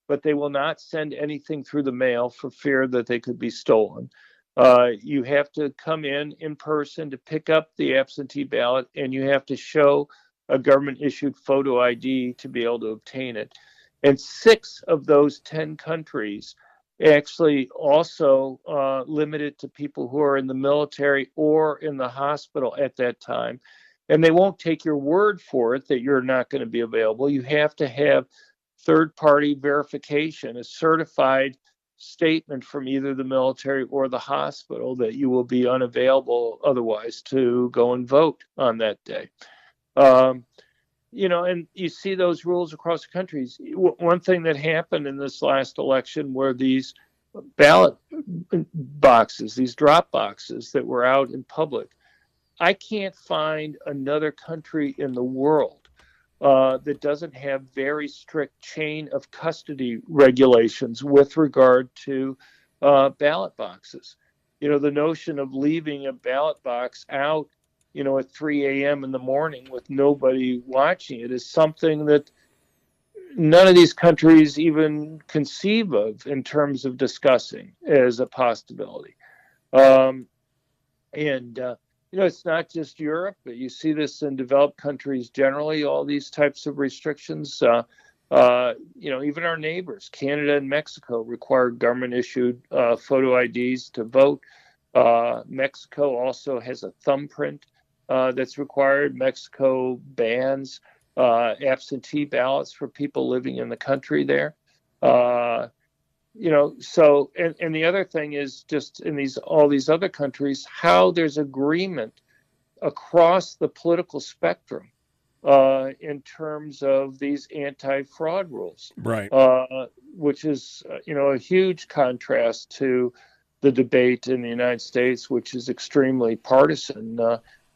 but they will not send anything through the mail for fear that they could be stolen. You have to come in person to pick up the absentee ballot, and you have to show a government-issued photo ID to be able to obtain it. And 6 of those 10 countries actually also limit it to people who are in the military or in the hospital at that time. And they won't take your word for it that you're not going to be available. You have to have third-party verification, a certified statement from either the military or the hospital that you will be unavailable otherwise to go and vote on that day. And you see those rules across the countries. One thing that happened in this last election were these ballot boxes, these drop boxes that were out in public. I can't find another country in the world that doesn't have very strict chain of custody regulations with regard to ballot boxes. The notion of leaving a ballot box out at 3 a.m. in the morning with nobody watching it is something that none of these countries even conceive of in terms of discussing as a possibility. It's not just Europe, but you see this in developed countries generally, all these types of restrictions. Even our neighbors, Canada and Mexico, require government-issued photo IDs to vote. Mexico also has a thumbprint that's required. Mexico bans absentee ballots for people living in the country there. And the other thing is just in all these other countries, how there's agreement across the political spectrum in terms of these anti-fraud rules, right? Which is a huge contrast to the debate in the United States, which is extremely partisan.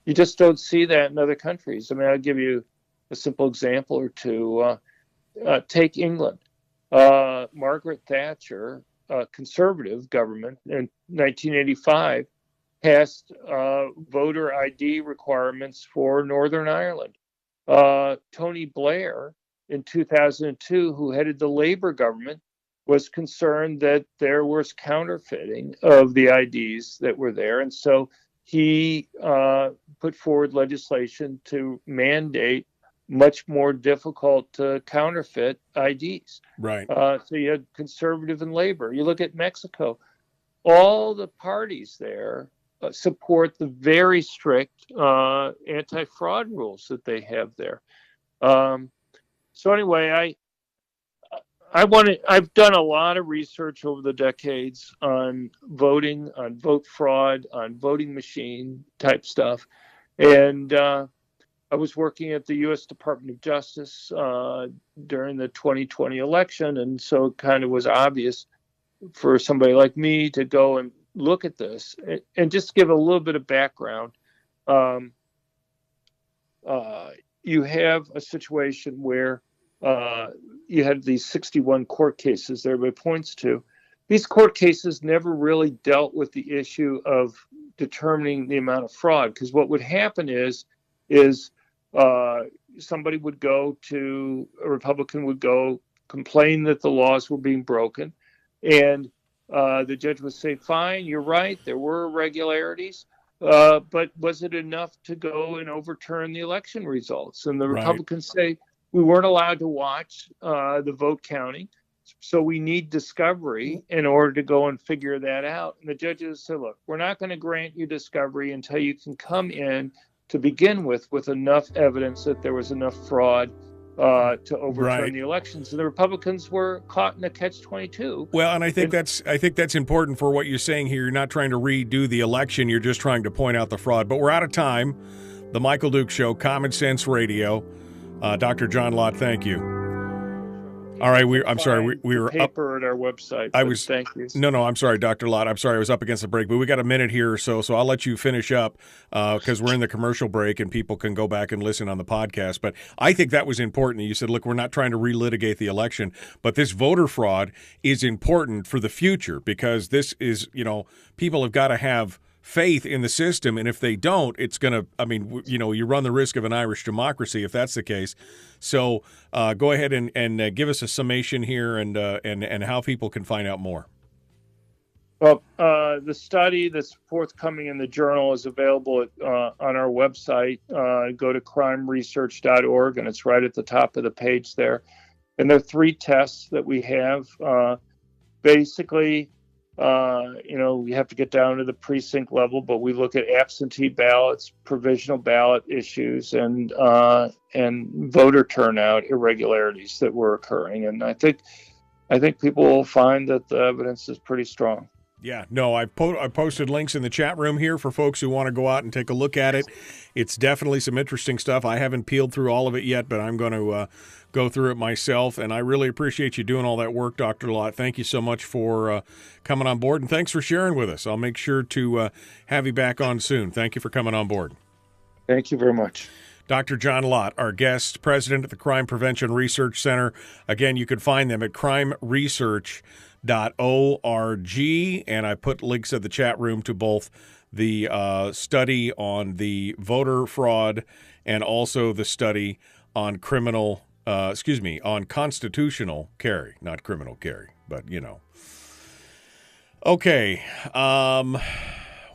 You just don't see that in other countries. I mean, I'll give you a simple example or two. Take England. Margaret Thatcher, conservative government in 1985, passed voter ID requirements for Northern Ireland. Tony Blair in 2002, who headed the Labour government, was concerned that there was counterfeiting of the IDs that were there. And so he put forward legislation to mandate much more difficult to counterfeit IDs. Right. So you had conservative and labor. You look at Mexico, all the parties there support the very strict anti-fraud rules that they have there. So anyway, I've done a lot of research over the decades on voting, on vote fraud, on voting machine type stuff. And I was working at the U.S. Department of Justice during the 2020 election, and so it kind of was obvious for somebody like me to go and look at this. And just give a little bit of background. You have a situation where you had these 61 court cases that everybody points to. These court cases never really dealt with the issue of determining the amount of fraud, because what would happen is somebody would go to, a Republican would go complain that the laws were being broken, and the judge would say, fine, you're right, there were irregularities, but was it enough to go and overturn the election results? And the Republicans say, we weren't allowed to watch the vote counting, so we need discovery in order to go and figure that out. And the judges said, look, we're not going to grant you discovery until you can come in to begin with enough evidence that there was enough fraud to overturn the elections. And the Republicans were caught in a catch-22. Well, and I think that's important for what you're saying here. You're not trying to redo the election. You're just trying to point out the fraud. But we're out of time. The Michael Dukes Show, Common Sense Radio. Dr. John Lott, thank you. All right, I'm sorry, we were paper at our website. Thank you. No, I'm sorry, Dr. Lott. I'm sorry, I was up against the break, but we got a minute here or so I'll let you finish up because we're in the commercial break and people can go back and listen on the podcast. But I think that was important. You said, look, we're not trying to relitigate the election, but this voter fraud is important for the future because this is, people have got to have faith in the system, and if they don't, it's going to, you run the risk of an Irish democracy if that's the case. So go ahead and give us a summation here and how people can find out more. Well, the study that's forthcoming in the journal is available on our website. Go to crimeresearch.org, and it's right at the top of the page there. And there are 3 tests that we have. Basically, we have to get down to the precinct level, but we look at absentee ballots, provisional ballot issues, and voter turnout irregularities that were occurring. And I think people will find that the evidence is pretty strong. Yeah, no, I posted links in the chat room here for folks who want to go out and take a look at it. It's definitely some interesting stuff. I haven't peeled through all of it yet, but I'm going to go through it myself, and I really appreciate you doing all that work, Dr. Lott. Thank you so much for coming on board, and thanks for sharing with us. I'll make sure to have you back on soon. Thank you for coming on board. Thank you very much. Dr. John Lott, our guest, president at the Crime Prevention Research Center. Again, you can find them at crimeresearch.org, and I put links in the chat room to both the study on the voter fraud and also the study on criminal on constitutional carry, not criminal carry, but Okay,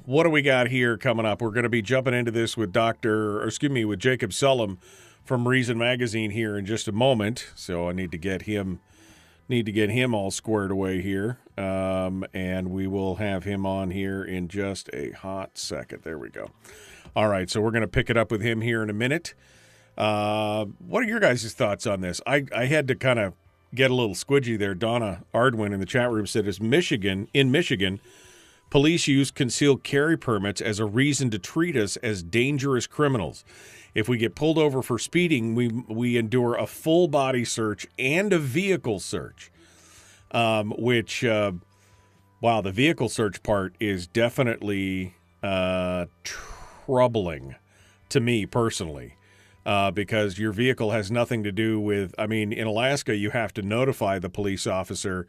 what do we got here coming up? We're going to be jumping into this with with Jacob Sullum from Reason Magazine here in just a moment. So I need to get him all squared away here, and we will have him on here in just a hot second. There we go. All right, so we're going to pick it up with him here in a minute. What are your guys' thoughts on this? I had to kind of get a little squidgy there. Donna Ardwin in the chat room said, in Michigan, police use concealed carry permits as a reason to treat us as dangerous criminals. If we get pulled over for speeding, we endure a full body search and a vehicle search, which, the vehicle search part is definitely troubling to me personally, because your vehicle has nothing to do with, in Alaska, you have to notify the police officer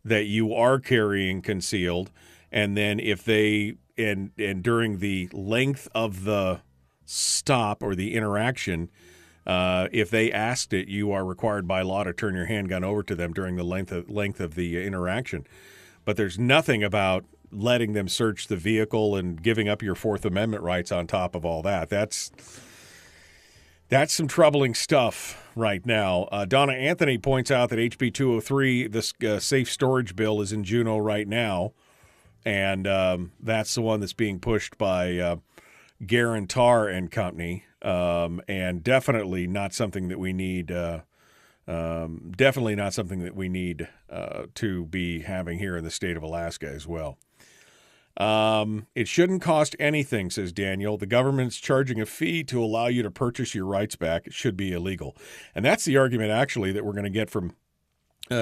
that you are carrying concealed. And then if they, and during the length of the stop or the interaction, if they asked it, you are required by law to turn your handgun over to them during the length of the interaction. But there's nothing about letting them search the vehicle and giving up your Fourth Amendment rights on top of all that. That's some troubling stuff right now. Donna Anthony points out that HB 203, this safe storage bill, is in Juneau right now. And that's the one that's being pushed by Guarantar and Company, and definitely not something that we need. Definitely not something that we need to be having here in the state of Alaska as well. It shouldn't cost anything, says Daniel. The government's charging a fee to allow you to purchase your rights back. It should be illegal, and that's the argument actually that we're going to get from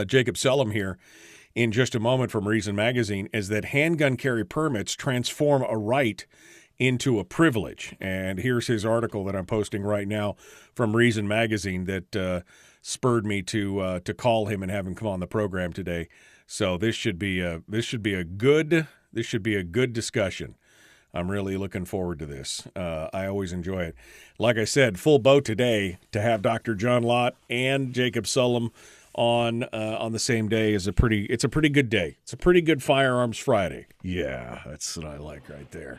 Jacob Sullum here in just a moment from Reason Magazine, is that handgun carry permits transform a right into a privilege. And here's his article that I'm posting right now from Reason Magazine that spurred me to call him and have him come on the program today. So this should be a good discussion. I'm really looking forward to this. I always enjoy it. Like I said, full boat today to have Dr. John Lott and Jacob Sullum on the same day it's a pretty good day. It's a pretty good Firearms Friday. Yeah, that's what I like right there.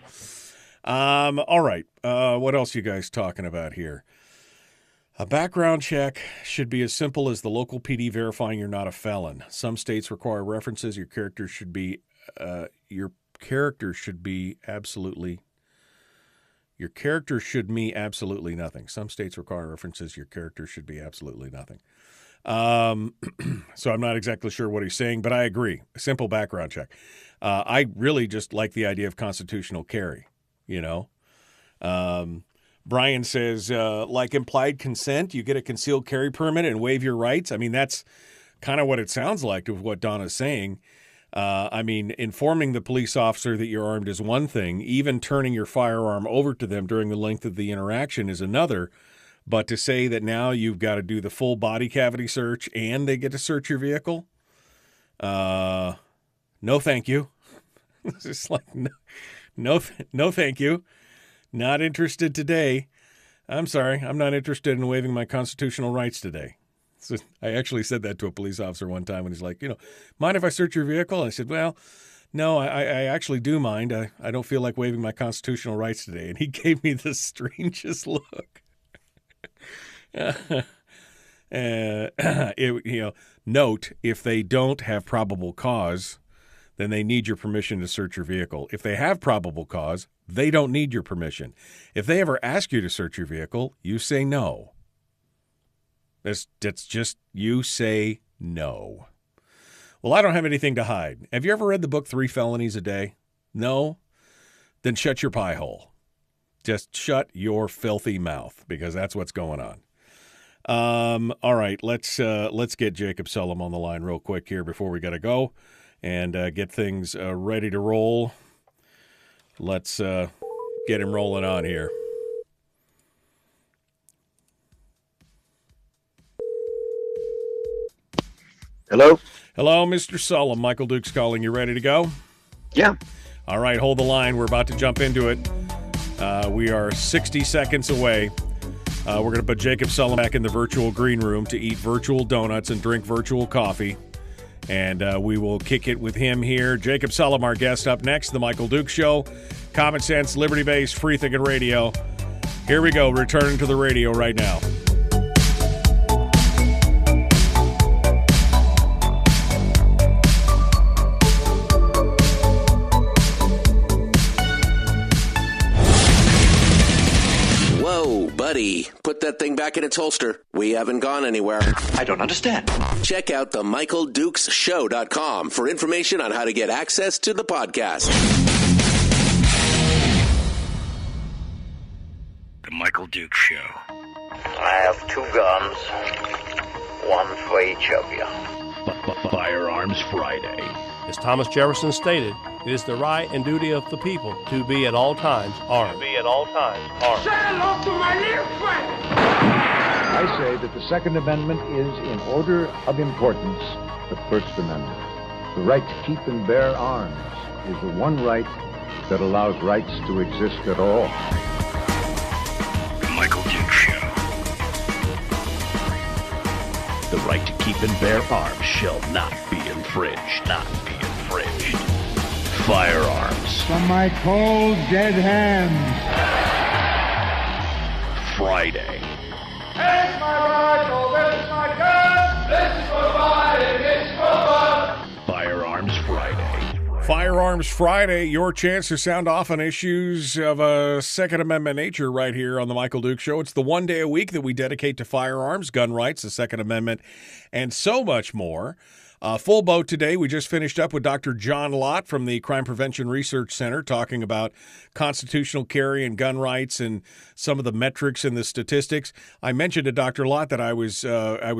All right. What else you guys talking about here? A background check should be as simple as the local PD verifying you're not a felon. Some states require references. Your character should me absolutely nothing. Some states require references. Your character should be absolutely nothing. So I'm not exactly sure what he's saying, but I agree. A simple background check. I really just like the idea of constitutional carry, Brian says, like implied consent, you get a concealed carry permit and waive your rights. That's kind of what it sounds like of what Donna's saying. Informing the police officer that you're armed is one thing. Even turning your firearm over to them during the length of the interaction is another. But to say that now you've got to do the full body cavity search and they get to search your vehicle, no, thank you. It's just like, no, thank you. Not interested today. I'm sorry. I'm not interested in waiving my constitutional rights today. So I actually said that to a police officer one time when he's like, mind if I search your vehicle? And I said, well, no, I actually do mind. I don't feel like waiving my constitutional rights today. And he gave me the strangest look. Note, if they don't have probable cause, then they need your permission to search your vehicle. If they have probable cause, they don't need your permission. If they ever ask you to search your vehicle, you say no. That's just, you say no. Well, I don't have anything to hide. Have you ever read the book 3 Felonies a Day? No? Then shut your pie hole. Just shut your filthy mouth, because that's what's going on. All right, let's get Jacob Sullum on the line real quick here before we got to go and get things ready to roll. Let's get him rolling on here. Hello? Hello, Mr. Sullum. Michael Dukes calling. You ready to go? Yeah. All right, hold the line. We're about to jump into it. We are 60 seconds away We're going to put Jacob Sullum back in the virtual green room to eat virtual donuts and drink virtual coffee. And we will kick it with him here. Jacob Sullum, our guest, up next. The Michael Dukes Show. Common sense, liberty-based, free-thinking radio. Here we go, returning to the radio right now. Whoa, buddy. Put that thing back in its holster. We haven't gone anywhere. I don't understand. Check out the MichaelDukesShow.com for information on how to get access to the podcast. The Michael Dukes Show. I have 2 guns, one for each of you. Firearms Friday. As Thomas Jefferson stated, it is the right and duty of the people to be at all times armed. Say hello to my little friend. I say that the Second Amendment is, in order of importance, the First Amendment. The right to keep and bear arms is the one right that allows rights to exist at all. The Michael Dukes Show. The right to keep and bear arms shall not be infringed. Not be infringed. Firearms. From my cold, dead hands. Friday. Here's my rifle, this is my gun, this is for fighting, it's for fun. Firearms Friday. Firearms Friday, your chance to sound off on issues of a Second Amendment nature right here on the Michael Dukes Show. It's the one day a week that we dedicate to firearms, gun rights, the Second Amendment, and so much more. Full boat today. We just finished up with Dr. John Lott from the Crime Prevention Research Center talking about constitutional carry and gun rights and some of the metrics and the statistics. I mentioned to Dr. Lott that I was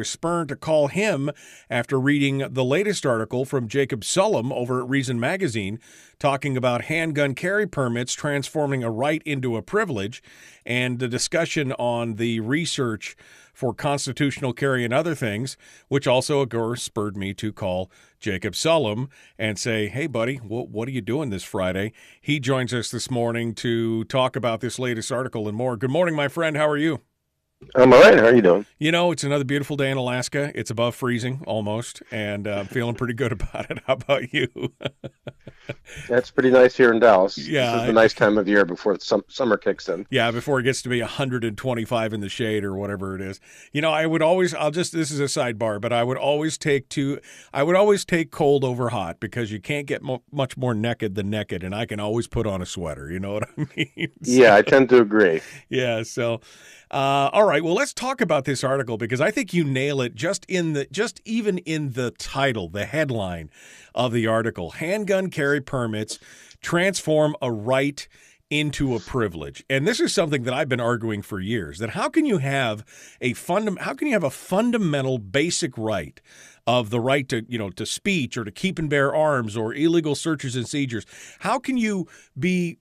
spurned to call him after reading the latest article from Jacob Sullum over at Reason Magazine talking about handgun carry permits transforming a right into a privilege, and the discussion on the research for constitutional carry and other things, which also, of course, spurred me to call Jacob Sullum and say, hey, buddy, what are you doing this Friday? He joins us this morning to talk about this latest article and more. Good morning, my friend. How are you? I'm all right. How are you doing? You know, it's another beautiful day in Alaska. It's above freezing almost, and I'm feeling pretty good about it. How about you? That's pretty nice here in Dallas. Yeah, this is the nice time of year before summer kicks in. Yeah, before it gets to be 125 in the shade or whatever it is. You know, this is a sidebar, but I would always take cold over hot because you can't get much more naked than naked, and I can always put on a sweater. You know what I mean? Yeah, I tend to agree. Yeah, so all right, well, let's talk about this article because I think you nail it just even in the title, the headline of the article. Handgun carry permits transform a right into a privilege. And this is something that I've been arguing for years, that how can you have a fundamental basic right of the right to speech or to keep and bear arms or illegal searches and seizures? How can you be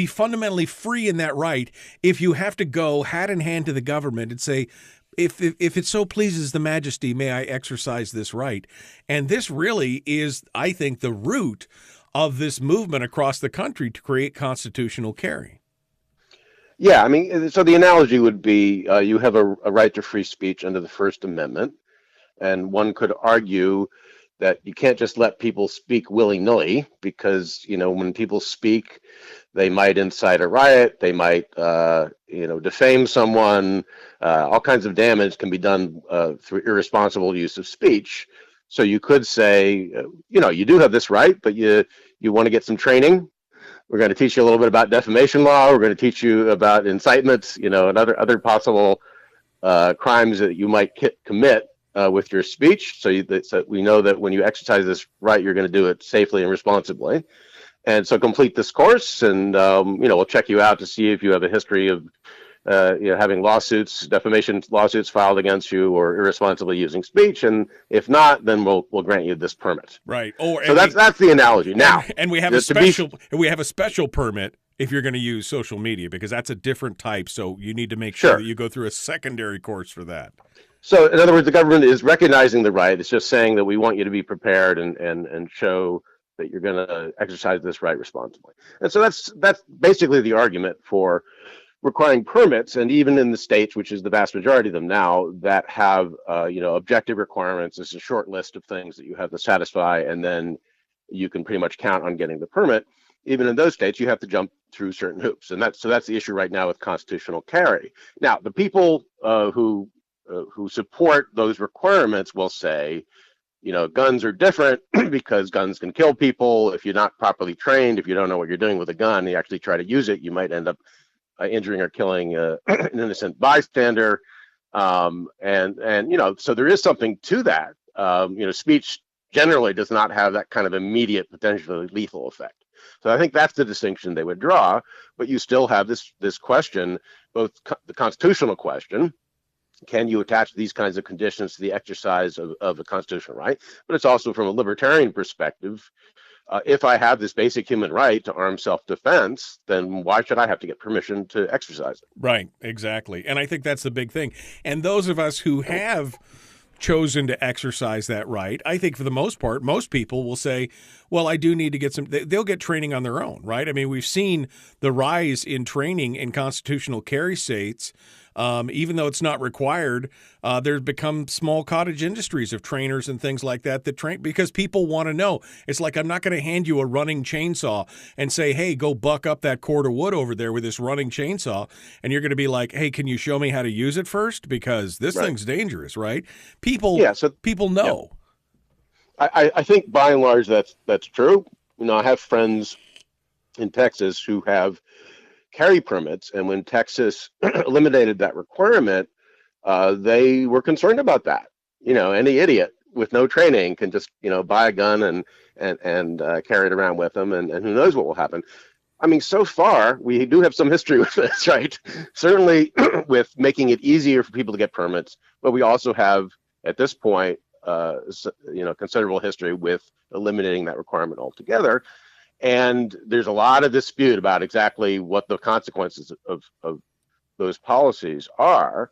fundamentally free in that right if you have to go hat in hand to the government and say, if it so pleases the majesty, may I exercise this right? And this really is, I think, the root of this movement across the country to create constitutional carry. Yeah, I mean, so the analogy would be you have a right to free speech under the First Amendment, and one could argue that you can't just let people speak willy-nilly because, when people speak, they might incite a riot, they might, defame someone, all kinds of damage can be done through irresponsible use of speech. So you could say, you do have this right, but you want to get some training. We're going to teach you a little bit about defamation law. We're going to teach you about incitement, and other possible crimes that you might commit with your speech. So we know that when you exercise this right, you're going to do it safely and responsibly. And so complete this course, and we'll check you out to see if you have a history of having defamation lawsuits filed against you or irresponsibly using speech, and if not, then we'll grant you this permit. Right. So that's the analogy. Now, and we have a special permit if you're going to use social media because that's a different type. So you need to make sure that you go through a secondary course for that. So in other words, the government is recognizing the right. It's just saying that we want you to be prepared and show that you're going to exercise this right responsibly. And so that's basically the argument for requiring permits, and even in the states, which is the vast majority of them now, that have objective requirements. There's a short list of things that you have to satisfy, and then you can pretty much count on getting the permit. Even in those states, you have to jump through certain hoops, and that's the issue right now with constitutional carry. Now, the people who support those requirements will say, guns are different because guns can kill people. If you're not properly trained, if you don't know what you're doing with a gun, you actually try to use it, you might end up injuring or killing an innocent bystander. So there is something to that. Speech generally does not have that kind of immediate potentially lethal effect. So I think that's the distinction they would draw. But you still have this question, both the constitutional question, can you attach these kinds of conditions to the exercise of a constitutional right? But it's also from a libertarian perspective. If I have this basic human right to armed self-defense, then why should I have to get permission to exercise it? Right, exactly. And I think that's the big thing. And those of us who have chosen to exercise that right, I think for the most part, most people will say, well, I do need to get they'll get training on their own, right? I mean, we've seen the rise in training in constitutional carry states. Even though it's not required, there's become small cottage industries of trainers and things like that train because people want to know. It's like, I'm not going to hand you a running chainsaw and say, hey, go buck up that cord of wood over there with this running chainsaw. And you're going to be like, hey, can you show me how to use it first? Because this thing's dangerous, right? People know. Yeah. I think by and large that's true. I have friends in Texas who have carry permits, and when Texas eliminated that requirement, they were concerned about that. Any idiot with no training can just buy a gun and carry it around with them, and who knows what will happen. I mean, so far we do have some history with this, right? Certainly with making it easier for people to get permits, but we also have at this point considerable history with eliminating that requirement altogether. And there's a lot of dispute about exactly what the consequences of those policies are.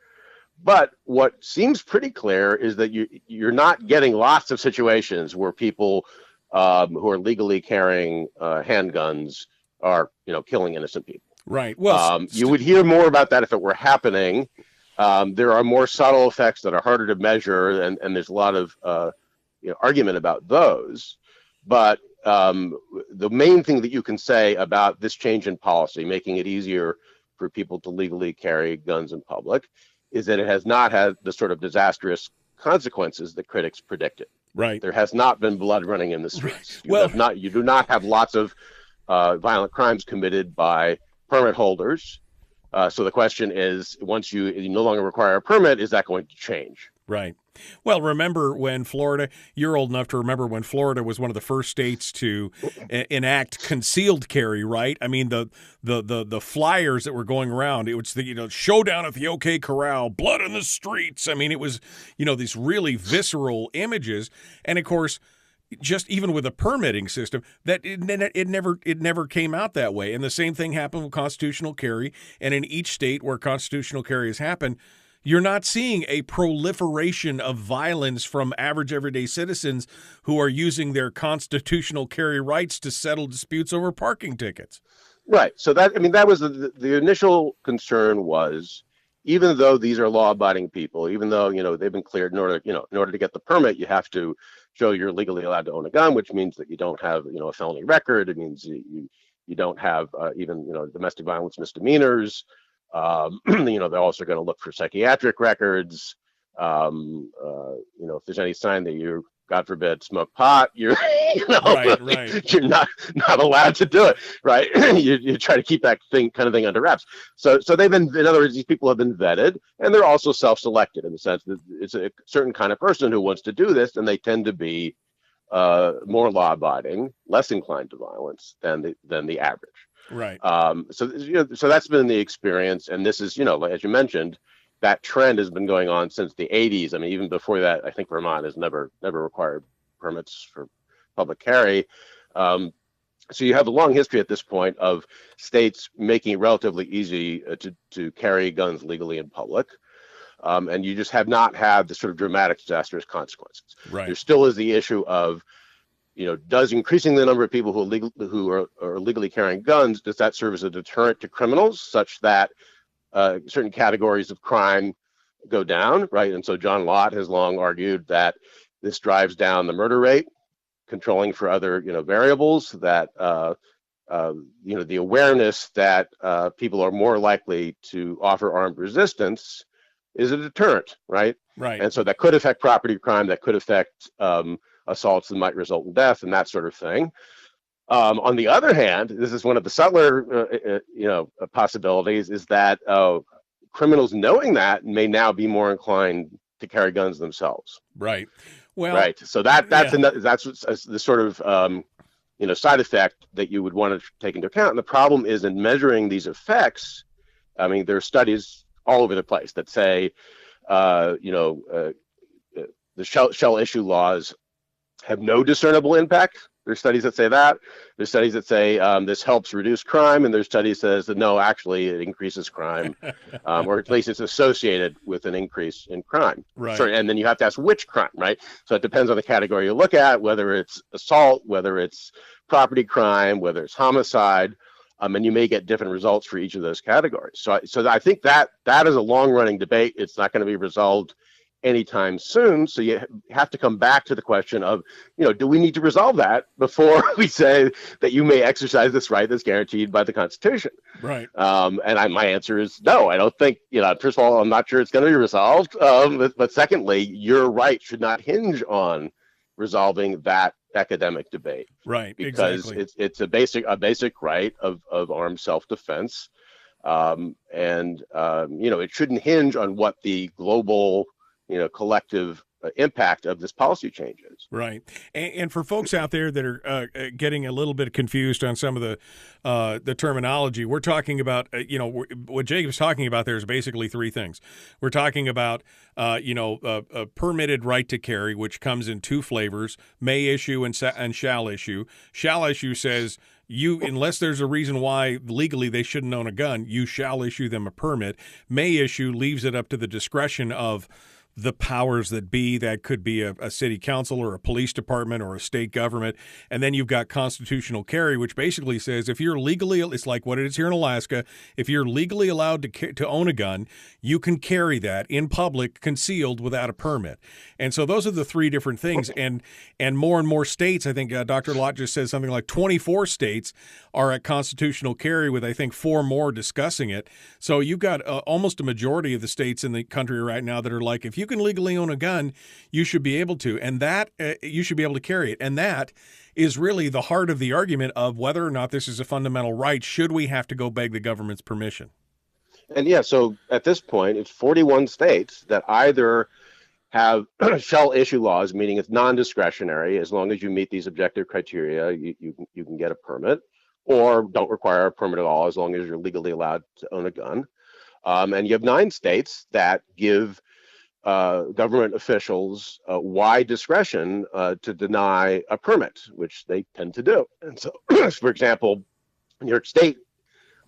But what seems pretty clear is that you're not getting lots of situations where people who are legally carrying handguns are, killing innocent people. Right. Well, you would hear more about that if it were happening. There are more subtle effects that are harder to measure, and there's a lot of argument about those. But the main thing that you can say about this change in policy, making it easier for people to legally carry guns in public, is that it has not had the sort of disastrous consequences that critics predicted. Right. There has not been blood running in the streets. You do not have lots of violent crimes committed by permit holders. So the question is, once you no longer require a permit, is that going to change? Right. Well, remember when Florida, you're old enough to remember when Florida was one of the first states to enact concealed carry, right? I mean, the flyers that were going around, it was the, showdown at the OK Corral, blood in the streets. I mean, it was, these really visceral images. And of course, just even with a permitting system, that it never came out that way. And the same thing happened with constitutional carry. And in each state where constitutional carry has happened, you're not seeing a proliferation of violence from average everyday citizens who are using their constitutional carry rights to settle disputes over parking tickets. Right. So that was the initial concern was, even though these are law-abiding people, even though they've been cleared in order to get the permit, you have to show you're legally allowed to own a gun, which means that you don't have a felony record. It means you don't have even domestic violence misdemeanors. They're also going to look for psychiatric records. If there's any sign that you, God forbid, smoke pot, you're you're not allowed to do it, right? you try to keep that kind of thing under wraps. So they've been, in other words, these people have been vetted, and they're also self-selected in the sense that it's a certain kind of person who wants to do this, and they tend to be more law-abiding, less inclined to violence than the average. Right. So that's been the experience, and this is, as you mentioned, that trend has been going on since the 80s. I mean, even before that, I think Vermont has never required permits for public carry. So you have a long history at this point of states making it relatively easy to carry guns legally in public, and you just have not had the sort of dramatic, disastrous consequences. Right. There still is the issue of, does increasing the number of people who are legally carrying guns, does that serve as a deterrent to criminals, such that certain categories of crime go down, right? And so John Lott has long argued that this drives down the murder rate, controlling for other, variables that, the awareness that people are more likely to offer armed resistance is a deterrent, right? Right. And so that could affect property crime, that could affect assaults that might result in death and that sort of thing. On the other hand, this is one of the subtler, possibilities, is that criminals knowing that may now be more inclined to carry guns themselves. Right. Well. Right. So that's the sort of side effect that you would want to take into account. And the problem is in measuring these effects. I mean, there are studies all over the place that say, the shell issue laws have no discernible impact. There's studies that say that. There's studies that say this helps reduce crime, and there's studies that says that no, actually it increases crime, or at least it's associated with an increase in crime. Right. Sorry, and then you have to ask which crime, right? So it depends on the category you look at, whether it's assault, whether it's property crime, whether it's homicide, and you may get different results for each of those categories. So I think that is a long-running debate. It's not going to be resolved anytime soon. So you have to come back to the question of, do we need to resolve that before we say that you may exercise this right that's guaranteed by the Constitution? Right. And my answer is no. I don't think, first of all, I'm not sure it's going to be resolved. But secondly, your right should not hinge on resolving that academic debate. Right. Because exactly. it's a basic right of armed self-defense. It shouldn't hinge on what the global collective impact of this policy changes. Right. And for folks out there that are getting a little bit confused on some of the terminology, we're talking about, what Jacob's talking about there is basically three things. We're talking about, a permitted right to carry, which comes in two flavors, may issue and shall issue. Shall issue says, unless there's a reason why legally they shouldn't own a gun, you shall issue them a permit. May issue leaves it up to the discretion of the powers that be. That could be a city council or a police department or a state government. And then you've got constitutional carry, which basically says if you're legally, it's like what it is here in Alaska, if you're legally allowed to own a gun, you can carry that in public concealed without a permit. And so those are the three different things. And more states, I think Dr. Lott just said something like 24 states are at constitutional carry, with I think 4 more discussing it. So you've got almost a majority of the states in the country right now that are like, if you can legally own a gun, you should be able to, and that you should be able to carry it. And that is really the heart of the argument of whether or not this is a fundamental right. Should we have to go beg the government's permission? And so at this point, it's 41 states that either have shall issue laws, meaning it's non-discretionary. As long as you meet these objective criteria, you can get a permit, or don't require a permit at all as long as you're legally allowed to own a gun. And you have 9 states that give government officials wide discretion to deny a permit, which they tend to do. And so, for example, New York State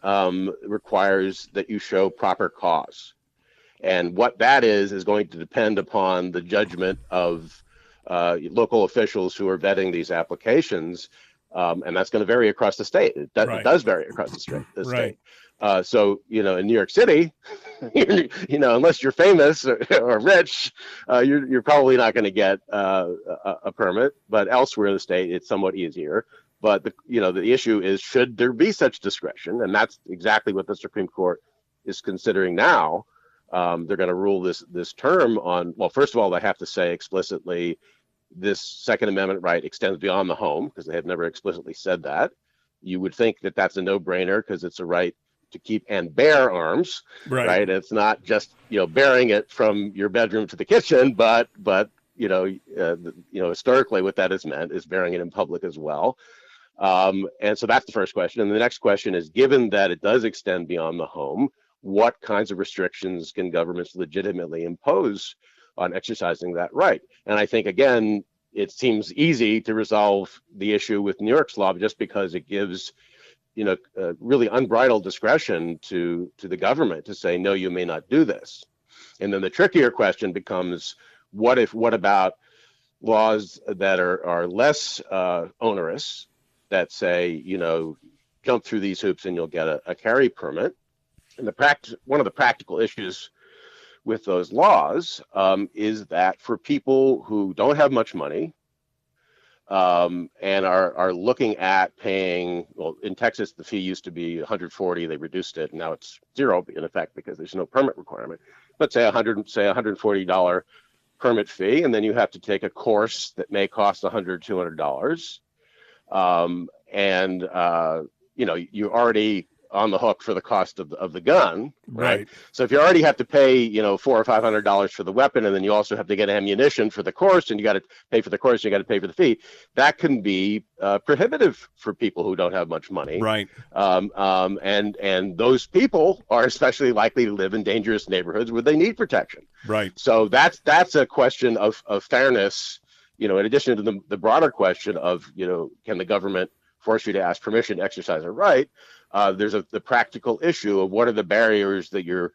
requires that you show proper cause. And what that is going to depend upon the judgment of local officials who are vetting these applications. And that's going to vary across the state. It does vary across the state. Right. So, in New York City, unless you're famous or rich, you're probably not going to get a permit. But elsewhere in the state, it's somewhat easier. But the issue is, should there be such discretion? And that's exactly what the Supreme Court is considering now. They're going to rule this term on. Well, first of all, they have to say explicitly this Second Amendment right extends beyond the home, because they have never explicitly said that. You would think that that's a no-brainer, because it's a right to keep and bear arms, right? It's not just bearing it from your bedroom to the kitchen, but historically what that has meant is bearing it in public as well. And so that's the first question. And the next question is, given that it does extend beyond the home, what kinds of restrictions can governments legitimately impose on exercising that right? And I think, again, it seems easy to resolve the issue with New York's law just because it gives really unbridled discretion to the government to say, no, you may not do this. And then the trickier question becomes, what about laws that are less onerous, that say, jump through these hoops and you'll get a carry permit? And one of the practical issues with those laws is that for people who don't have much money and are looking at paying, well, in Texas, the fee used to be $140. They reduced it, and now it's zero in effect because there's no permit requirement. But say $140 permit fee, and then you have to take a course that may cost $100, $200. You're already on the hook for the cost of the gun, right? So if you already have to pay, $400 or $500 for the weapon, and then you also have to get ammunition for the course, and you got to pay for the course, and you got to pay for the fee, that can be prohibitive for people who don't have much money, right? And those people are especially likely to live in dangerous neighborhoods where they need protection, right? So that's a question of fairness, in addition to the broader question of, can the government force you to ask permission to exercise a right? There's the practical issue of what are the barriers that you're,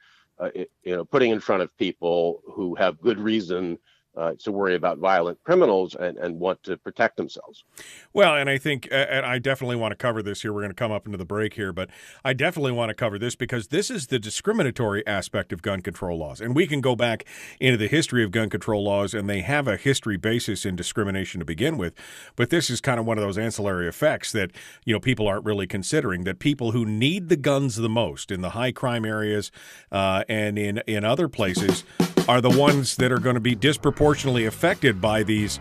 putting in front of people who have good reason to worry about violent criminals and want to protect themselves. Well, and I think, and I definitely want to cover this here. We're going to come up into the break here, but I definitely want to cover this because this is the discriminatory aspect of gun control laws. And we can go back into the history of gun control laws, and they have a history basis in discrimination to begin with. But this is kind of one of those ancillary effects that, people aren't really considering, that people who need the guns the most in the high crime areas and in other places are the ones that are going to be disproportionately affected by these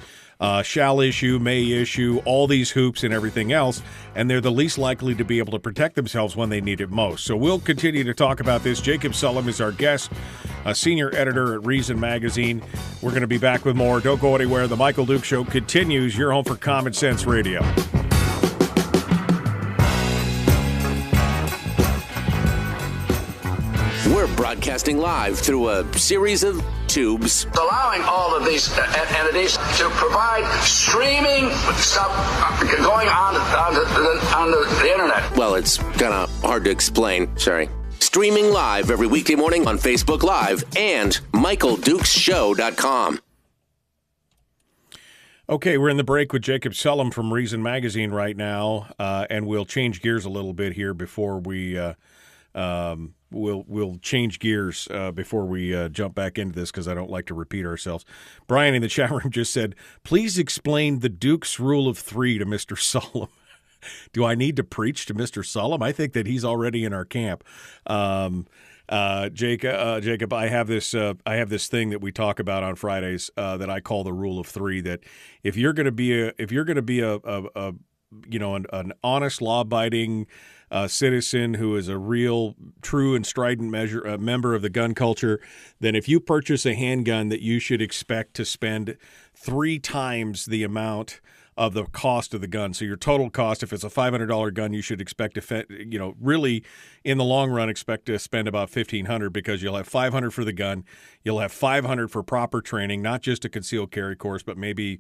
shall issue, may issue, all these hoops and everything else, and they're the least likely to be able to protect themselves when they need it most. So we'll continue to talk about this. Jacob Sullum is our guest, a senior editor at Reason Magazine. We're going to be back with more. Don't go anywhere. The Michael Dukes Show continues. You're home for Common Sense Radio. We're broadcasting live through a series of tubes. Allowing all of these entities to provide streaming stuff going on the internet. Well, it's kind of hard to explain. Sorry. Streaming live every weekday morning on Facebook Live and MichaelDukesShow.com. Okay, we're in the break with Jacob Sullum from Reason Magazine right now, and we'll change gears a little bit here before we we'll change gears before we jump back into this because I don't like to repeat ourselves. Brian in the chat room just said, please explain the Duke's rule of three to Mr. Sullum. Do I need to preach to Mr. Sullum? I think that he's already in our camp. Jacob, I have this thing that we talk about on Fridays that I call the rule of three. That if you're going to be an honest, law-abiding citizen who is a real, true, and strident member of the gun culture, then if you purchase a handgun, that you should expect to spend 3 times the amount of the cost of the gun. So your total cost, if it's a $500 gun, you should expect to, really, in the long run, expect to spend about $1,500 because you'll have $500 for the gun, you'll have $500 for proper training, not just a concealed carry course, but maybe,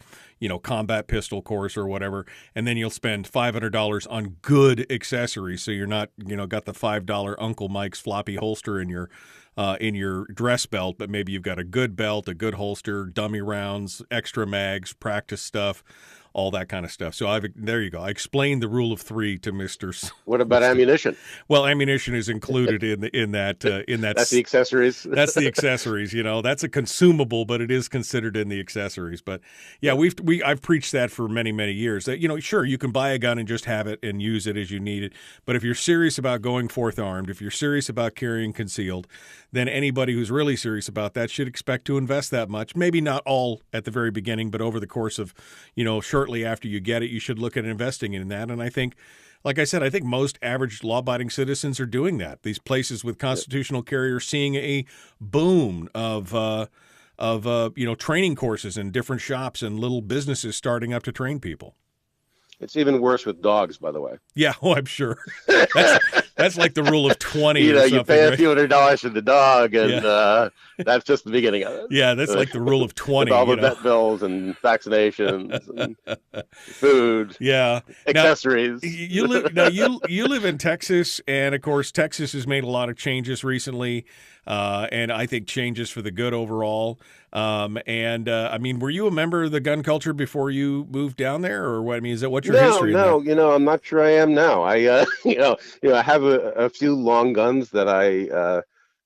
combat pistol course or whatever, and then you'll spend $500 on good accessories. So you're not, got the $5 Uncle Mike's floppy holster in your dress belt, but maybe you've got a good belt, a good holster, dummy rounds, extra mags, practice stuff, all that kind of stuff. So there you go. I explained the rule of three to Mr. What about ammunition? Well, ammunition is included in that. That's the accessories. That's the accessories. That's a consumable, but it is considered in the accessories. But yeah, I've preached that for many, many years. That sure, you can buy a gun and just have it and use it as you need it. But if you're serious about going forth armed, if you're serious about carrying concealed, then anybody who's really serious about that should expect to invest that much. Maybe not all at the very beginning, but over the course of, shortly after you get it, you should look at investing in that. And I think, like I said, I think most average law-abiding citizens are doing that. These places with constitutional carriers seeing a boom of training courses in different shops and little businesses starting up to train people. It's even worse with dogs, by the way. Yeah, I'm sure. That's like the rule of 20. You pay a few $100s for the dog, and that's just the beginning of it. Yeah, that's like the rule of 20. With all the vet bills and vaccinations and food. Yeah, accessories. Now, you live in Texas, and of course, Texas has made a lot of changes recently, and I think changes for the good overall. Were you a member of the gun culture before you moved down there, or what? I mean, is that what your history? No, I'm not sure I am now. I have a few long guns that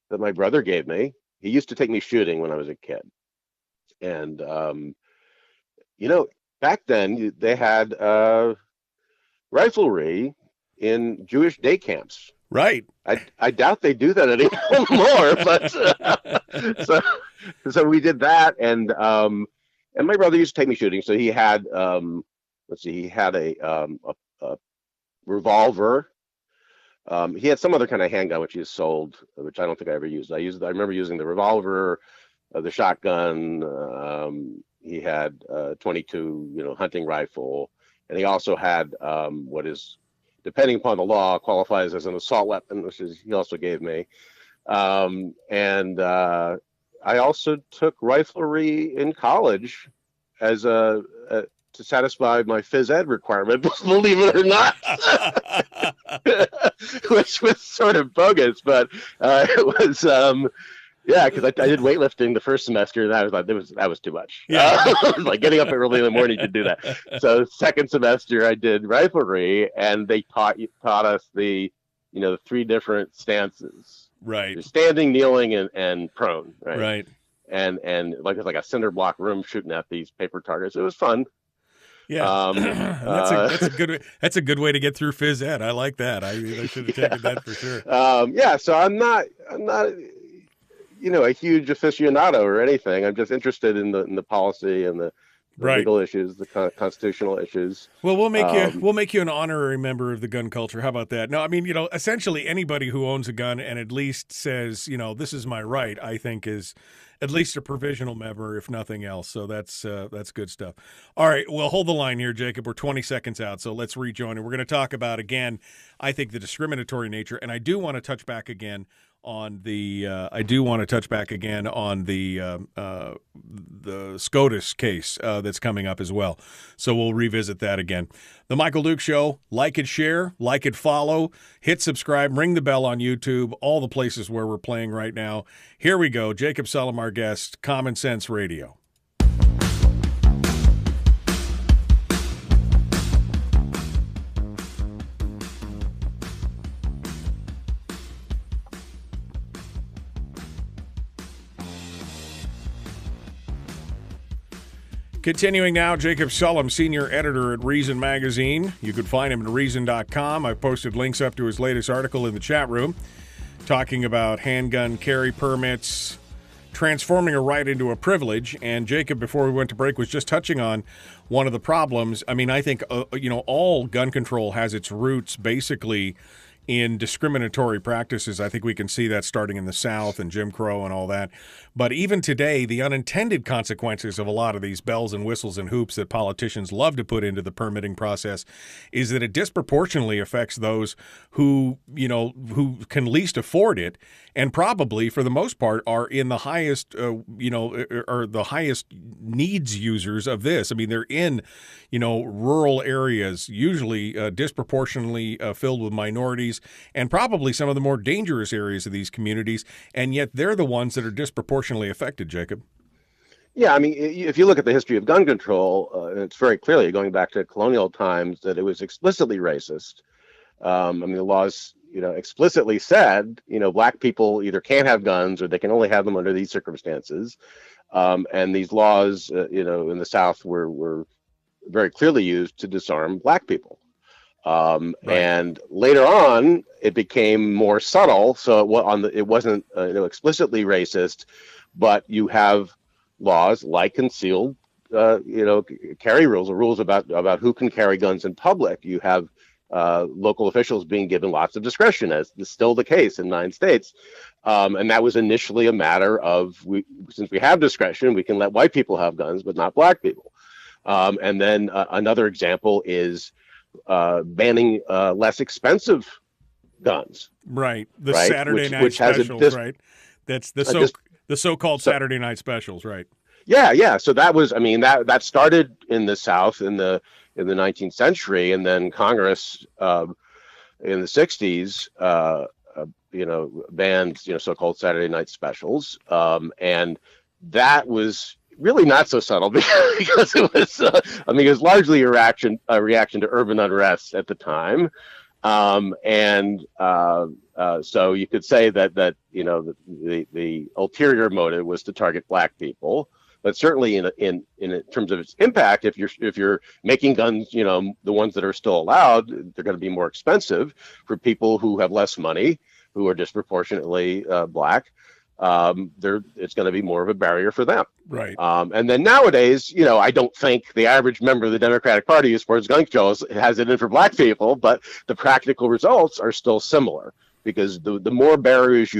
that my brother gave me. He used to take me shooting when I was a kid, and back then they had riflery in Jewish day camps. Right. I doubt they do that anymore, but so we did that, and my brother used to take me shooting, so he had he had a revolver. He had some other kind of handgun which he sold, which I don't think I ever used. I remember using the revolver, the shotgun. He had 22, hunting rifle, and he also had what is, depending upon the law, qualifies as an assault weapon, which he also gave me. And I also took riflery in college as to satisfy my phys ed requirement, believe it or not, which was sort of bogus, but it was, because I did weightlifting the first semester, and I was like, that was too much. Yeah. Like getting up early in the morning to do that. So second semester I did riflery, and they taught us the 3 different stances. Right. There's standing, kneeling, and prone. Right. Right. And like it's like a cinder block room shooting at these paper targets. It was fun. Yeah, that's a good way to get through phys ed. I like that. I should have taken that for sure. So I'm not a huge aficionado or anything. I'm just interested in the policy and the legal issues, the constitutional issues. Well, we'll make you an honorary member of the gun culture. How about that? No, I mean, essentially anybody who owns a gun and at least says, this is my right, I think is at least a provisional member, if nothing else. So that's good stuff. All right, well, hold the line here, Jacob. We're 20 seconds out, so let's rejoin. And we're going to talk about, again, I think the discriminatory nature, and I do want to touch back again on the SCOTUS case that's coming up as well. So we'll revisit that again. The Michael Duke Show. Like it, share, like it, follow, hit subscribe, ring the bell on YouTube, all the places where we're playing right now. Here we go. Jacob Sullum, our guest, Common Sense Radio. Continuing now, Jacob Sullum, senior editor at Reason Magazine. You can find him at reason.com. I've posted links up to his latest article in the chat room talking about handgun carry permits, transforming a right into a privilege. And Jacob, before we went to break, was just touching on one of the problems. I mean, I think, all gun control has its roots basically in discriminatory practices. I think we can see that starting in the South and Jim Crow and all that. But even today, the unintended consequences of a lot of these bells and whistles and hoops that politicians love to put into the permitting process is that it disproportionately affects those who can least afford it, and probably for the most part are in the highest, are the highest needs users of this. I mean, they're in, rural areas, usually disproportionately filled with minorities, and probably some of the more dangerous areas of these communities, and yet they're the ones that are disproportionately affected, Jacob. Yeah, I mean, if you look at the history of gun control, it's very clearly going back to colonial times that it was explicitly racist. I mean, the laws, explicitly said, black people either can't have guns or they can only have them under these circumstances. And these laws, in the South were very clearly used to disarm black people. Right. And later on, it became more subtle. So it wasn't explicitly racist, but you have laws like concealed, carry rules, or rules about who can carry guns in public. You have local officials being given lots of discretion, as is still the case in 9 states. And that was initially a matter of, since we have discretion, we can let white people have guns, but not black people. And then another example is banning less expensive guns. Right. The Saturday night specials, right? That's the so-called Saturday night specials, right? Yeah. So that was, that started in the South in the 19th century, and then Congress in the 60s, banned, so-called Saturday night specials. And that was really not so subtle because it was, it was largely a reaction to urban unrest at the time. So you could say that the ulterior motive was to target black people, but certainly in terms of its impact, if you're making guns, the ones that are still allowed, they're going to be more expensive for people who have less money, who are disproportionately black. It's going to be more of a barrier for them. Right. And then nowadays, I don't think the average member of the Democratic Party who supports gun control has it in for black people, but the practical results are still similar, because the more barriers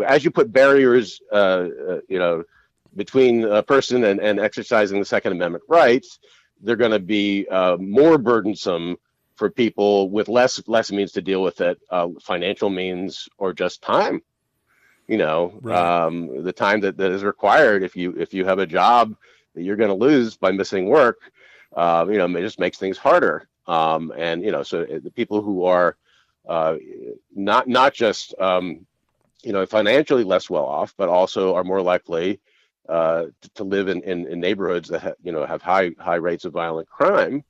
as you put barriers, between a person and exercising the Second Amendment rights, they're going to be more burdensome for people with less means to deal with it, financial means, or just time. Right. The time that is required if you have a job that you're going to lose by missing work, it just makes things harder. So the people who are not just financially less well off, but also are more likely to live in neighborhoods that have high rates of violent crime,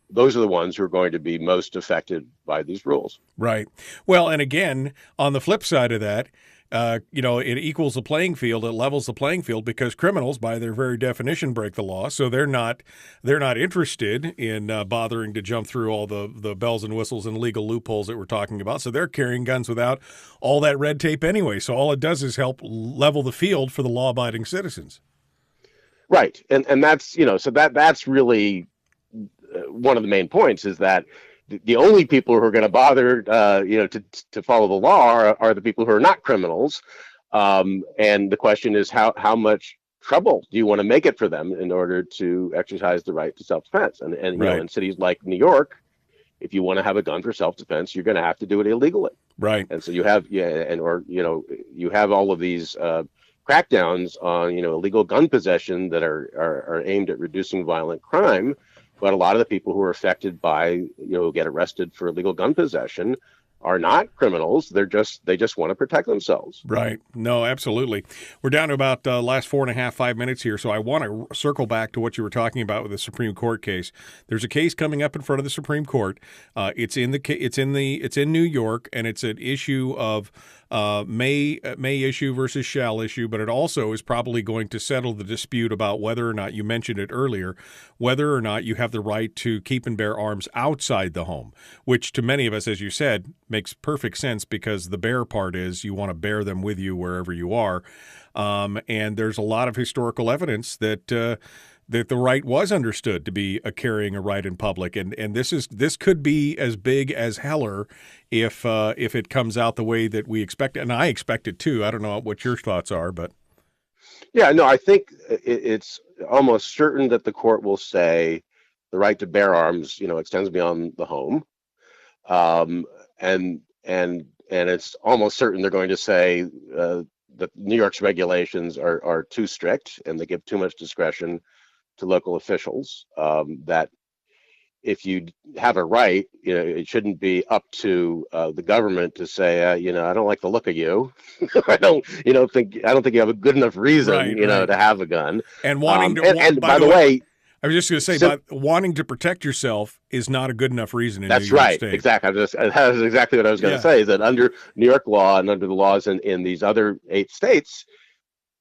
those are the ones who are going to be most affected by these rules. Right. Well, and again, on the flip side of that, it equals the playing field. It levels the playing field, because criminals, by their very definition, break the law. So they're not interested in bothering to jump through all the bells and whistles and legal loopholes that we're talking about. So they're carrying guns without all that red tape anyway. So all it does is help level the field for the law-abiding citizens. Right, and that's so that's really one of the main points, is that the only people who are going to bother, to follow the law are the people who are not criminals. And the question is, how much trouble do you want to make it for them in order to exercise the right to self-defense? And right. In cities like New York, if you want to have a gun for self-defense, you're going to have to do it illegally. Right. And so you have, you have all of these crackdowns on, illegal gun possession that are aimed at reducing violent crime. But a lot of the people who are affected by, get arrested for illegal gun possession are not criminals. They just want to protect themselves. Right. No, absolutely. We're down to about last 4.5 minutes here, so I want to circle back to what you were talking about with the Supreme Court case. There's a case coming up in front of the Supreme Court. It's in New York, and it's an issue of may issue versus shall issue, but it also is probably going to settle the dispute about whether or not, you mentioned it earlier, whether or not you have the right to keep and bear arms outside the home, which to many of us, as you said, makes perfect sense, because the bear part is you want to bear them with you wherever you are. And there's a lot of historical evidence that the right was understood to be carrying a right in public, and this could be as big as Heller if it comes out the way that we expect, and I expect it too. I don't know what your thoughts are, but yeah, no, I think it's almost certain that the court will say the right to bear arms, extends beyond the home, and it's almost certain they're going to say that New York's regulations are too strict and they give too much discretion to local officials, that if you have a right, it shouldn't be up to the government to say, I don't like the look of you. I don't think you have a good enough reason, right. to have a gun. And wanting to, and by the way, I was just going to say, wanting to protect yourself is not a good enough reason in New York State. That's right, exactly. That's exactly what I was going to say, is that under New York law and under the laws in these other 8 states,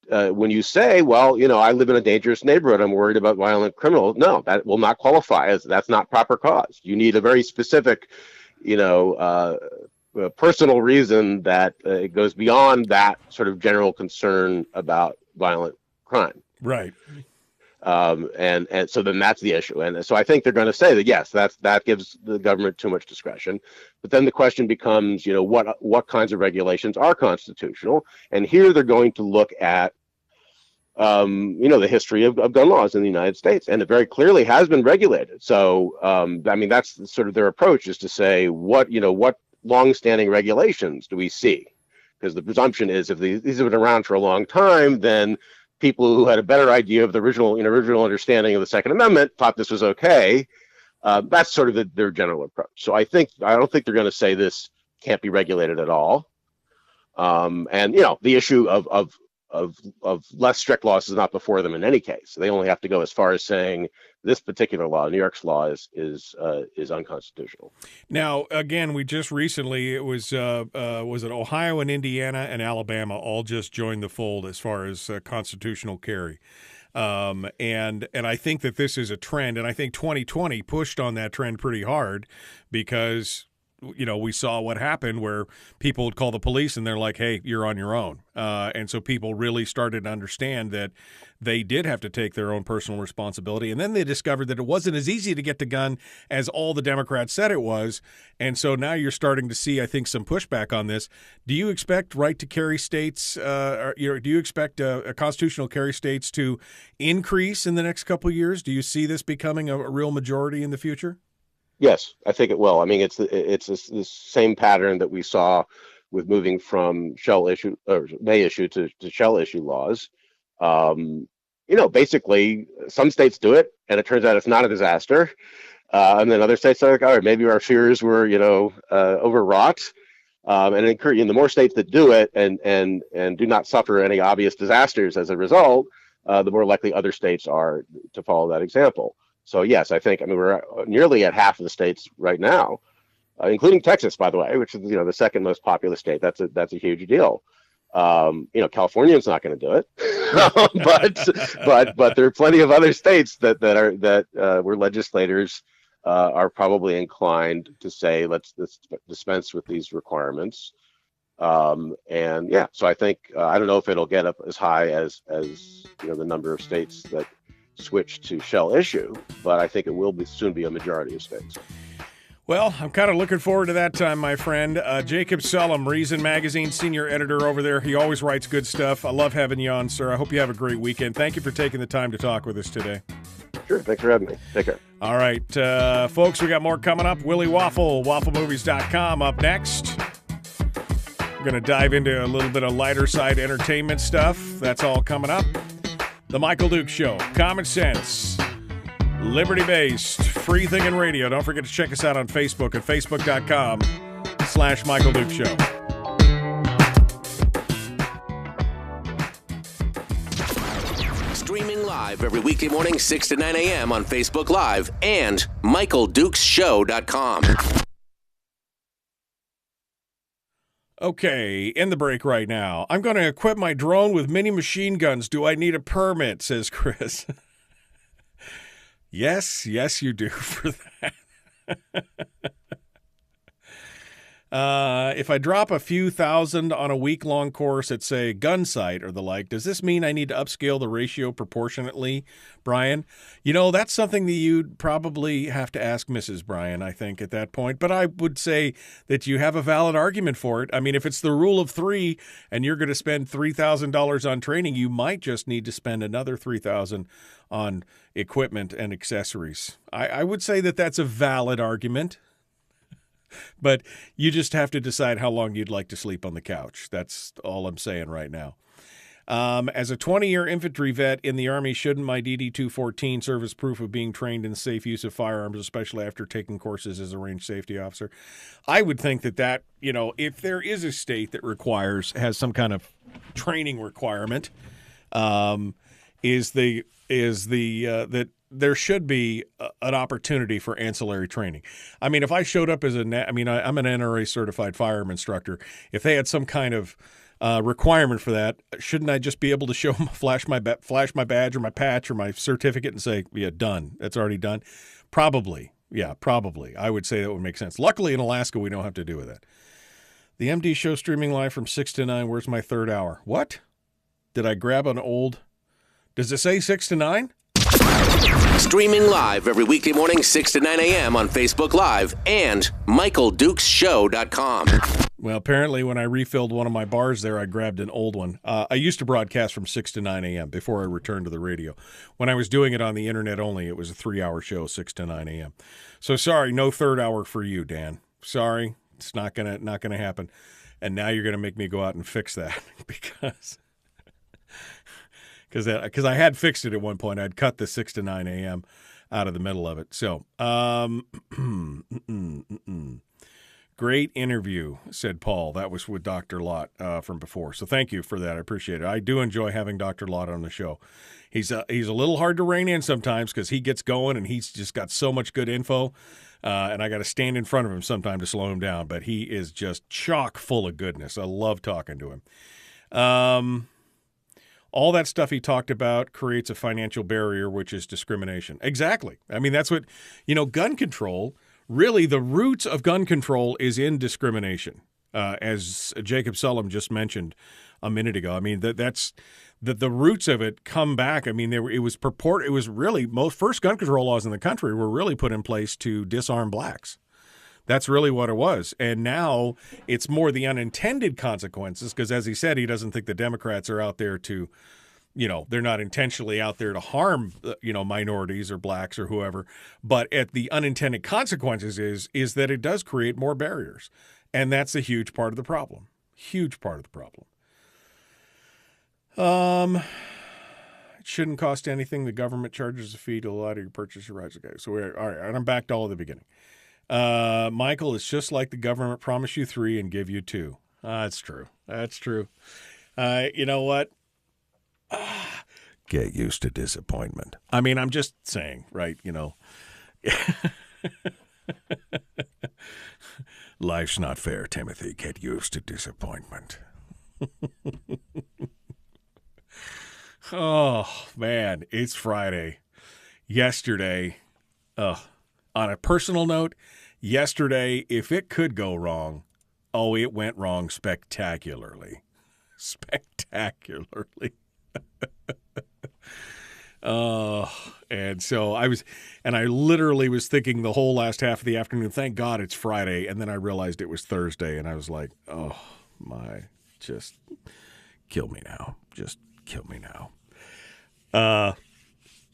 when you say, well, I live in a dangerous neighborhood, I'm worried about violent criminals, no, that will not qualify, as that's not proper cause. You need a very specific, personal reason that it goes beyond that sort of general concern about violent crime. Right. And so then that's the issue. And so I think they're going to say that, yes, that gives the government too much discretion. But then the question becomes, what kinds of regulations are constitutional? And here they're going to look at, the history of gun laws in the United States. And it very clearly has been regulated. So, that's sort of their approach, is to say, what longstanding regulations do we see? Because the presumption is, if these have been around for a long time, then people who had a better idea of the original understanding of the Second Amendment thought this was okay. That's sort of their general approach. So I don't think they're going to say this can't be regulated at all. And the issue of less strict laws is not before them in any case. They only have to go as far as saying this particular law, New York's law, is unconstitutional. Now, again, we just recently, it was it Ohio and Indiana and Alabama all just joined the fold as far as constitutional carry. And I think that this is a trend, and I think 2020 pushed on that trend pretty hard because, we saw what happened where people would call the police and they're like, hey, you're on your own. And so people really started to understand that they did have to take their own personal responsibility. And then they discovered that it wasn't as easy to get the gun as all the Democrats said it was. And so now you're starting to see, I think, some pushback on this. Do you expect right to carry states, do you expect a constitutional carry states to increase in the next couple of years? Do you see this becoming a real majority in the future? Yes, I think it will. I mean, it's the same pattern that we saw with moving from shell issue or may issue to shell issue laws. Basically, some states do it, and it turns out it's not a disaster. And then other states are like, all right, maybe our fears were, overwrought. And the more states that do it and do not suffer any obvious disasters as a result, the more likely other states are to follow that example. So yes, we're nearly at half of the states right now, including Texas, by the way, which is the second most populous state. That's a huge deal. California's not going to do it, but there are plenty of other states that where legislators are probably inclined to say let's dispense with these requirements. So I think I don't know if it'll get up as high as the number of states that switch to shell issue, but I think it will soon be a majority of states. Well, I'm kind of looking forward to that time, my friend. Jacob Sullum, Reason Magazine senior editor over there. He always writes good stuff. I love having you on, sir. I hope you have a great weekend. Thank you for taking the time to talk with us today. Sure. Thanks for having me. Take care. All right, folks, we got more coming up. Willie Waffle, wafflemovies.com up next. We're going to dive into a little bit of lighter side entertainment stuff. That's all coming up. The Michael Dukes Show. Common sense. Liberty-based. Free thinking radio. Don't forget to check us out on Facebook at facebook.com/Michael Dukes Show. Streaming live every weekday morning, 6 to 9 a.m. on Facebook Live and MichaelDukesShow.com. Okay, in the break right now. I'm going to equip my drone with mini machine guns. Do I need a permit, says Chris. Yes, you do for that. If I drop a few thousand on a week-long course at, say, gun site or the like, does this mean I need to upscale the ratio proportionately, Brian? That's something that you'd probably have to ask Mrs. Brian, I think, at that point. But I would say that you have a valid argument for it. I mean, if it's the rule of three and you're going to spend $3,000 on training, you might just need to spend another $3,000 on equipment and accessories. I would say that that's a valid argument. But you just have to decide how long you'd like to sleep on the couch. That's all I'm saying right now. As a 20-year infantry vet in the Army, shouldn't my DD-214 serve as proof of being trained in safe use of firearms, especially after taking courses as a range safety officer? I would think that if there is a state that has some kind of training requirement, that there should be an opportunity for ancillary training. I mean, if I showed up I'm an NRA certified firearm instructor. If they had some kind of requirement for that, shouldn't I just be able to show them, flash my badge or my patch or my certificate and say, yeah, done. That's already done? Probably. Yeah, probably. I would say that would make sense. Luckily, in Alaska, we don't have to do with that. The MD show streaming live from 6 to 9. Where's my third hour? What? Did I grab an old... Does it say 6 to 9? Streaming live every weekday morning, 6 to 9 a.m. on Facebook Live and MichaelDukesShow.com. Well, apparently when I refilled one of my bars there, I grabbed an old one. I used to broadcast from 6 to 9 a.m. before I returned to the radio. When I was doing it on the internet only, it was a 3-hour show, 6 to 9 a.m. So sorry, no third hour for you, Dan. Sorry, it's not gonna happen. And now you're gonna make me go out and fix that because I had fixed it at one point. I'd cut the 6 to 9 a.m. out of the middle of it. So, Great interview, said Paul. That was with Dr. Lott from before. So thank you for that. I appreciate it. I do enjoy having Dr. Lott on the show. He's a little hard to rein in sometimes because he gets going and he's just got so much good info. And I got to stand in front of him sometime to slow him down. But he is just chock full of goodness. I love talking to him. All that stuff he talked about creates a financial barrier, which is discrimination. Exactly. I mean, that's what, gun control. Really, the roots of gun control is in discrimination, as Jacob Sullum just mentioned a minute ago. I mean, that's the roots of it come back. I mean, first gun control laws in the country were really put in place to disarm blacks. That's really what it was. And now it's more the unintended consequences because, as he said, he doesn't think the Democrats are out there to, they're not intentionally out there to harm, minorities or blacks or whoever. But at the unintended consequences is that it does create more barriers. And that's a huge part of the problem. Huge part of the problem. It shouldn't cost anything. The government charges a fee to allow you to purchase your rights. Okay, so all right, and I'm back to all the beginning. Michael, it's just like the government promised you 3 and give you 2. That's true. That's true. You know what? Get used to disappointment. I mean, I'm just saying, right? Life's not fair, Timothy. Get used to disappointment. Oh, man, it's Friday. Yesterday, on a personal note, yesterday, if it could go wrong, it went wrong spectacularly. Spectacularly. And so I literally was thinking the whole last half of the afternoon, thank God it's Friday. And then I realized it was Thursday and I was like, oh my, just kill me now. Just kill me now.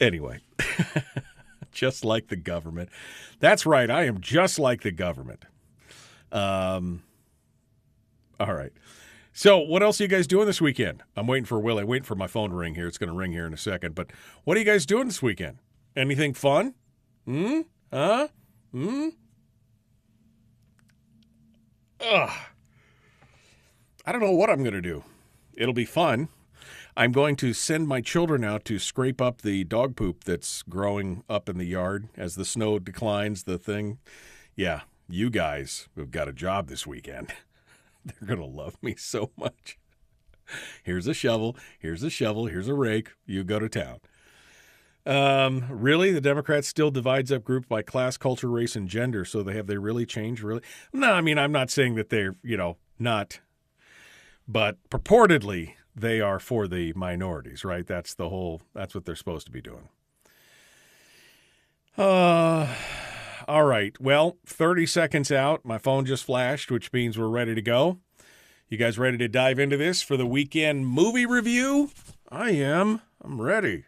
Anyway, just like the government. That's right. I am just like the government. All right. So what else are you guys doing this weekend? I'm waiting for Willie. Waiting for my phone to ring here. It's going to ring here in a second. But what are you guys doing this weekend? Anything fun? Ugh. I don't know what I'm going to do. It'll be fun. I'm going to send my children out to scrape up the dog poop that's growing up in the yard as the snow declines, the thing. Yeah, you guys have got a job this weekend. They're going to love me so much. Here's a shovel. Here's a rake. You go to town. Really? The Democrats still divides up groups by class, culture, race, and gender. So they really changed? Really? No, I mean, I'm not saying that they're, not. But purportedly, they are for the minorities, right? That's what they're supposed to be doing. All right. Well, 30 seconds out. My phone just flashed, which means we're ready to go. You guys ready to dive into this for the weekend movie review? I am. I'm ready.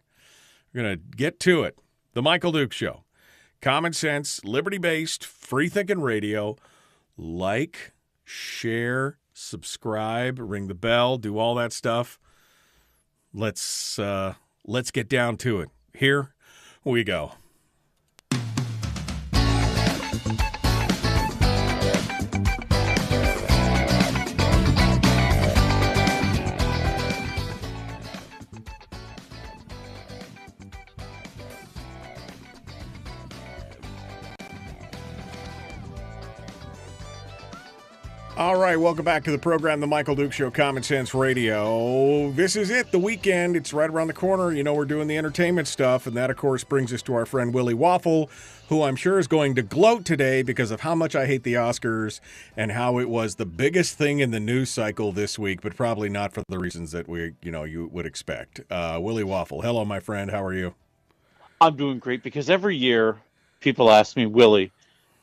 We're going to get to it. The Michael Dukes Show. Common sense, liberty-based, free-thinking radio. Like, share, subscribe, ring the bell, do all that stuff. Let's get down to it. Here we go. All right, welcome back to the program, The Michael Dukes Show, Common Sense Radio. This is it, the weekend. It's right around the corner. We're doing the entertainment stuff, and that, of course, brings us to our friend Willie Waffle, who I'm sure is going to gloat today because of how much I hate the Oscars and how it was the biggest thing in the news cycle this week, but probably not for the reasons that you would expect. Willie Waffle, hello, my friend. How are you? I'm doing great because every year people ask me, Willie,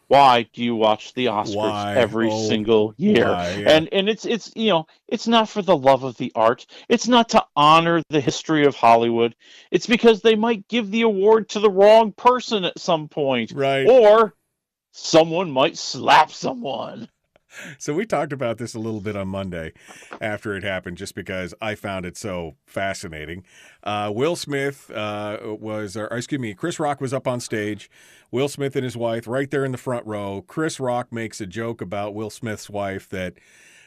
why do you watch the Oscars every single year? Yeah. And it's not for the love of the art. It's not to honor the history of Hollywood. It's because they might give the award to the wrong person at some point. Right. Or someone might slap someone. So we talked about this a little bit on Monday after it happened, just because I found it so fascinating. Will Smith Chris Rock was up on stage. Will Smith and his wife right there in the front row. Chris Rock makes a joke about Will Smith's wife that,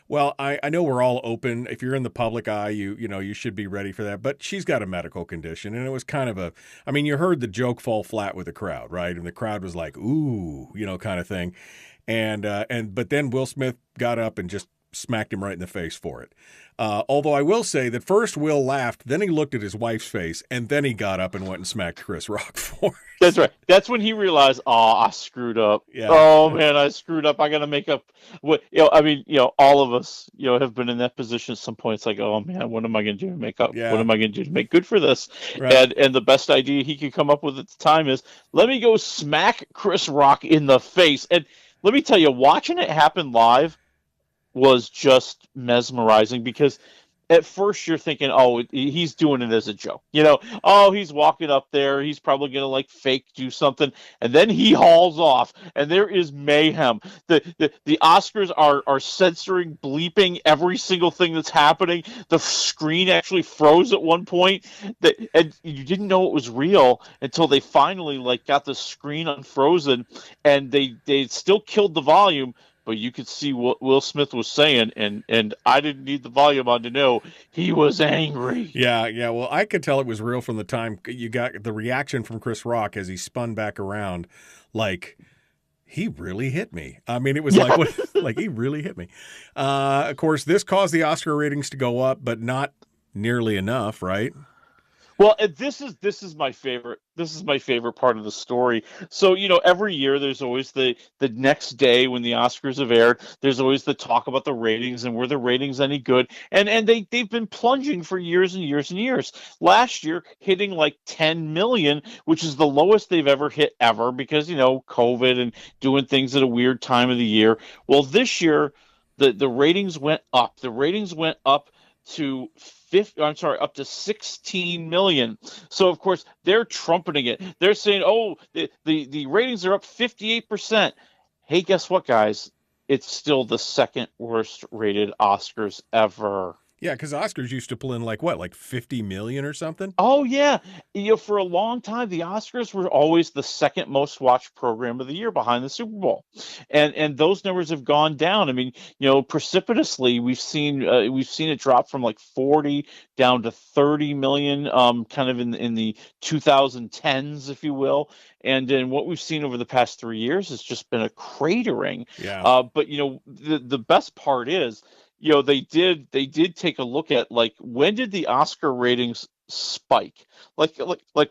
well, I know we're all open. If you're in the public eye, you should be ready for that. But she's got a medical condition, and it was kind of you heard the joke fall flat with the crowd, right? And the crowd was like, ooh, kind of thing. But then Will Smith got up and just smacked him right in the face for it. Although I will say that first Will laughed, then he looked at his wife's face, and then he got up and went and smacked Chris Rock for it. That's right. That's when he realized, I screwed up. Yeah. Oh man, I screwed up. I got to make up. All of us, have been in that position at some point. It's like, oh man, what am I going to do to make up? Yeah. What am I going to do to make good for this? Right. And the best idea he could come up with at the time is, let me go smack Chris Rock in the face. And let me tell you, watching it happen live was just mesmerizing, because at first you're thinking, oh, he's doing it as a joke. He's walking up there. He's probably going to fake do something. And then he hauls off, and there is mayhem. The Oscars are censoring, bleeping every single thing that's happening. The screen actually froze at one point, and you didn't know it was real until they finally got the screen unfrozen, and they still killed the volume. But you could see what Will Smith was saying, and I didn't need the volume on to know he was angry. Yeah. Well, I could tell it was real from the time you got the reaction from Chris Rock as he spun back around, like, he really hit me. It was like he really hit me. Of course, this caused the Oscar ratings to go up, but not nearly enough, right? Well, this is my favorite. This is my favorite part of the story. So, every year there's always the next day when the Oscars have aired, there's always the talk about the ratings and were the ratings any good? And they've been plunging for years and years and years. Last year hitting like 10 million, which is the lowest they've ever hit ever, because, COVID and doing things at a weird time of the year. Well, this year the ratings went up. The ratings went up to up to 16 million. So of course they're trumpeting it. They're saying, oh, the ratings are up 58%. Hey, guess what, guys? It's still the second worst rated Oscars ever. Yeah, because Oscars used to pull in like 50 million or something? Oh, yeah. For a long time, the Oscars were always the second most watched program of the year behind the Super Bowl. And those numbers have gone down. Precipitously. We've seen it drop from 40 down to 30 million, kind of in the 2010s, if you will. And then what we've seen over the past 3 years has just been a cratering. Yeah. But the best part is, they did take a look at when did the Oscar ratings spike? Like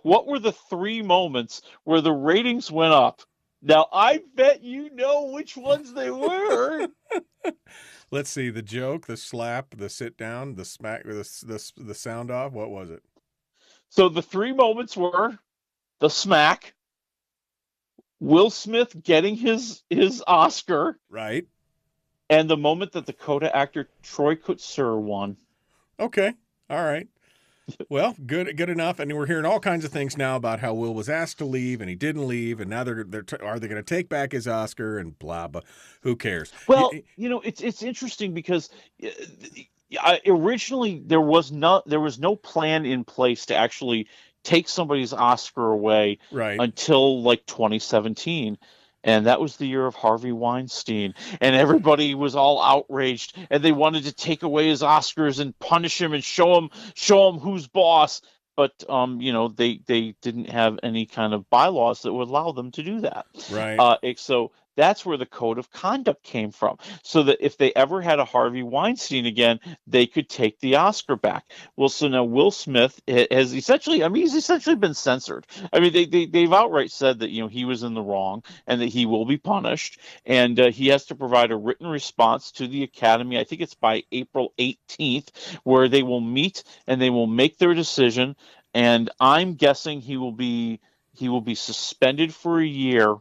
what were the three moments where the ratings went up? Now I bet you know which ones they were. Let's see, the joke, the slap, the sit down, the smack, the sound off. What was it? So the three moments were the smack, Will Smith getting his Oscar, right, and the moment that the Coda actor Troy Kotsur won. Okay, all right. Well, good enough. And we're hearing all kinds of things now about how Will was asked to leave and he didn't leave, and now are they going to take back his Oscar and blah blah. Who cares? Well, it's interesting because originally there was no plan in place to actually take somebody's Oscar away until 2017. And that was the year of Harvey Weinstein, and everybody was all outraged, and they wanted to take away his Oscars and punish him and show him who's boss. But they didn't have any kind of bylaws that would allow them to do that. Right. So that's where the code of conduct came from, so that if they ever had a Harvey Weinstein again, they could take the Oscar back. Well, so now Will Smith has essentially, he's essentially been censored. They've outright said that, he was in the wrong and that he will be punished, and he has to provide a written response to the Academy. I think it's by April 18th, where they will meet and they will make their decision. And I'm guessing he will be suspended for a year.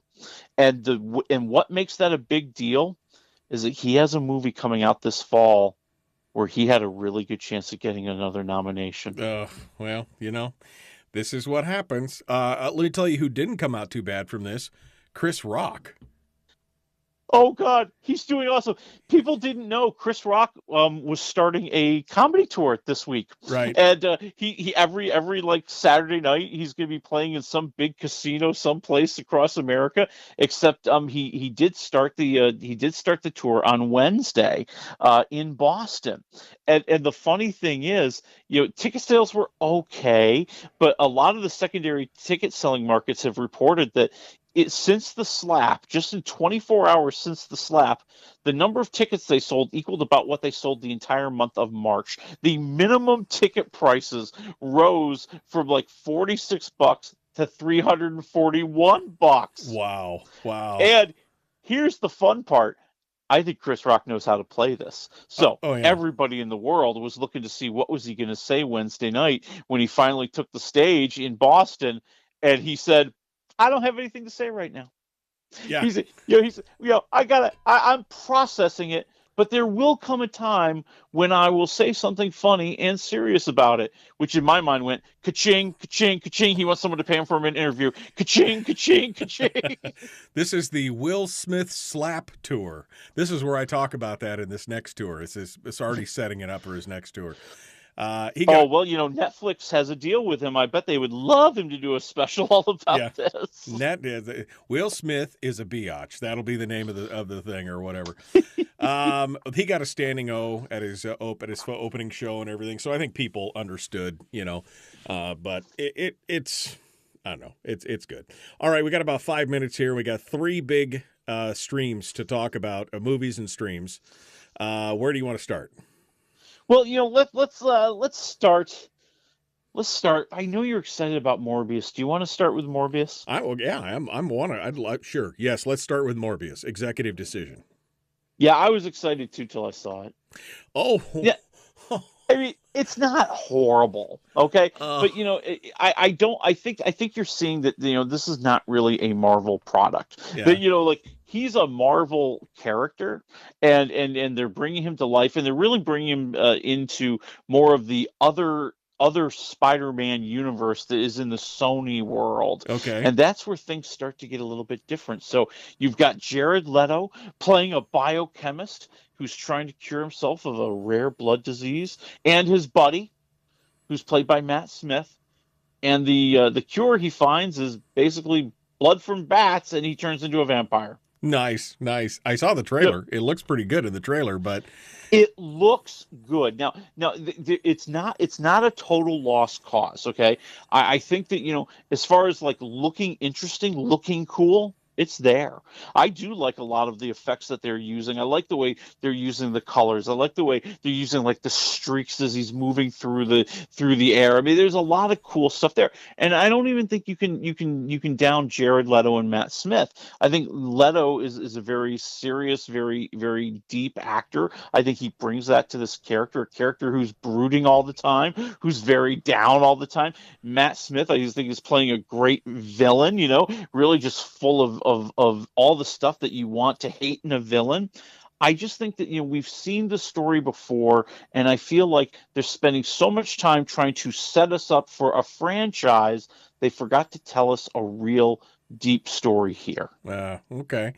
And what makes that a big deal is that he has a movie coming out this fall where he had a really good chance of getting another nomination. Well, this is what happens. Let me tell you who didn't come out too bad from this: Chris Rock. Oh God, he's doing awesome. People didn't know Chris Rock was starting a comedy tour this week, Right. and he every like Saturday night he's going to be playing in some big casino someplace across America. Except he did start the tour on Wednesday in Boston, and the funny thing is, ticket sales were okay, but a lot of the secondary ticket selling markets have reported that since the slap, just in 24 hours since the slap, the number of tickets they sold equaled about what they sold the entire month of March. The minimum ticket prices rose from like $46 to $341. Wow. And here's the fun part. I think Chris Rock knows how to play this. So everybody in the world was looking to see what was he going to say Wednesday night when he finally took the stage in Boston, and he said, I don't have anything to say right now. Yeah. I'm processing it, but there will come a time when I will say something funny and serious about it, which in my mind went ka-ching, ka-ching, ka-ching. He wants someone to pay him for an interview. Ka-ching, ka-ching, ka-ching. This is the Will Smith Slap Tour. This is where I talk about that in this next tour. It's already setting it up for his next tour. Netflix has a deal with him. I bet they would love him to do a special all about this. Will Smith is a biatch. That'll be the name of the thing or whatever. He got a standing O at his opening show and everything. So I think people understood, but it's I don't know. It's good. All right, we got about 5 minutes here. We got 3 big streams to talk about, movies and streams. Where do you want to start? Well, let's start. Let's start. I know you're excited about Morbius. Do you want to start with Morbius? Sure. Yes, let's start with Morbius. Executive decision. Yeah, I was excited too till I saw it. Oh, yeah. I mean, it's not horrible, okay? But I think you're seeing that this is not really a Marvel product. Yeah. That he's a Marvel character, and they're bringing him to life, and they're really bringing him into more of the other Spider-Man universe that is in the Sony world. Okay. And that's where things start to get a little bit different. So you've got Jared Leto playing a biochemist who's trying to cure himself of a rare blood disease, and his buddy, who's played by Matt Smith. And the cure he finds is basically blood from bats, and he turns into a vampire. Nice. I saw the trailer. It looks pretty good in the trailer, but it looks good. Now, it's not a total lost cause. Okay, I think that as far as like looking interesting, looking cool, it's there. I do like a lot of the effects that they're using. I like the way they're using the colors. I like the way they're using like the streaks as he's moving through the air. I mean, there's a lot of cool stuff there. And I don't even think you can down Jared Leto and Matt Smith. I think Leto is a very serious, very, very deep actor. I think he brings that to this character, a character who's brooding all the time, who's very down all the time. Matt Smith, I just think, is playing a great villain, really just full of all the stuff that you want to hate in a villain. I just think that we've seen the story before, and I feel like they're spending so much time trying to set us up for a franchise, they forgot to tell us a real deep story here. Okay.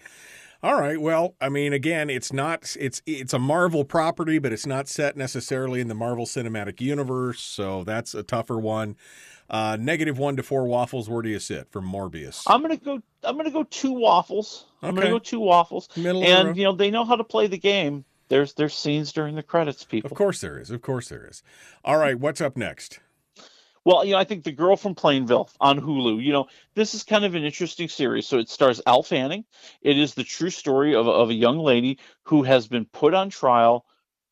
All right. Well, I mean, again, it's a Marvel property, but it's not set necessarily in the Marvel Cinematic Universe, so that's a tougher one. -1 to 4 waffles. Where do you sit for Morbius? I'm gonna go 2 waffles. Okay. I'm gonna go 2 waffles. Middle and of the road. they know how to play the game. There's scenes during the credits, people. Of course there is. All right, what's up next? Well, I think The Girl from Plainville on Hulu. This is kind of an interesting series. So it stars Elle Fanning. It is the true story of a young lady who has been put on trial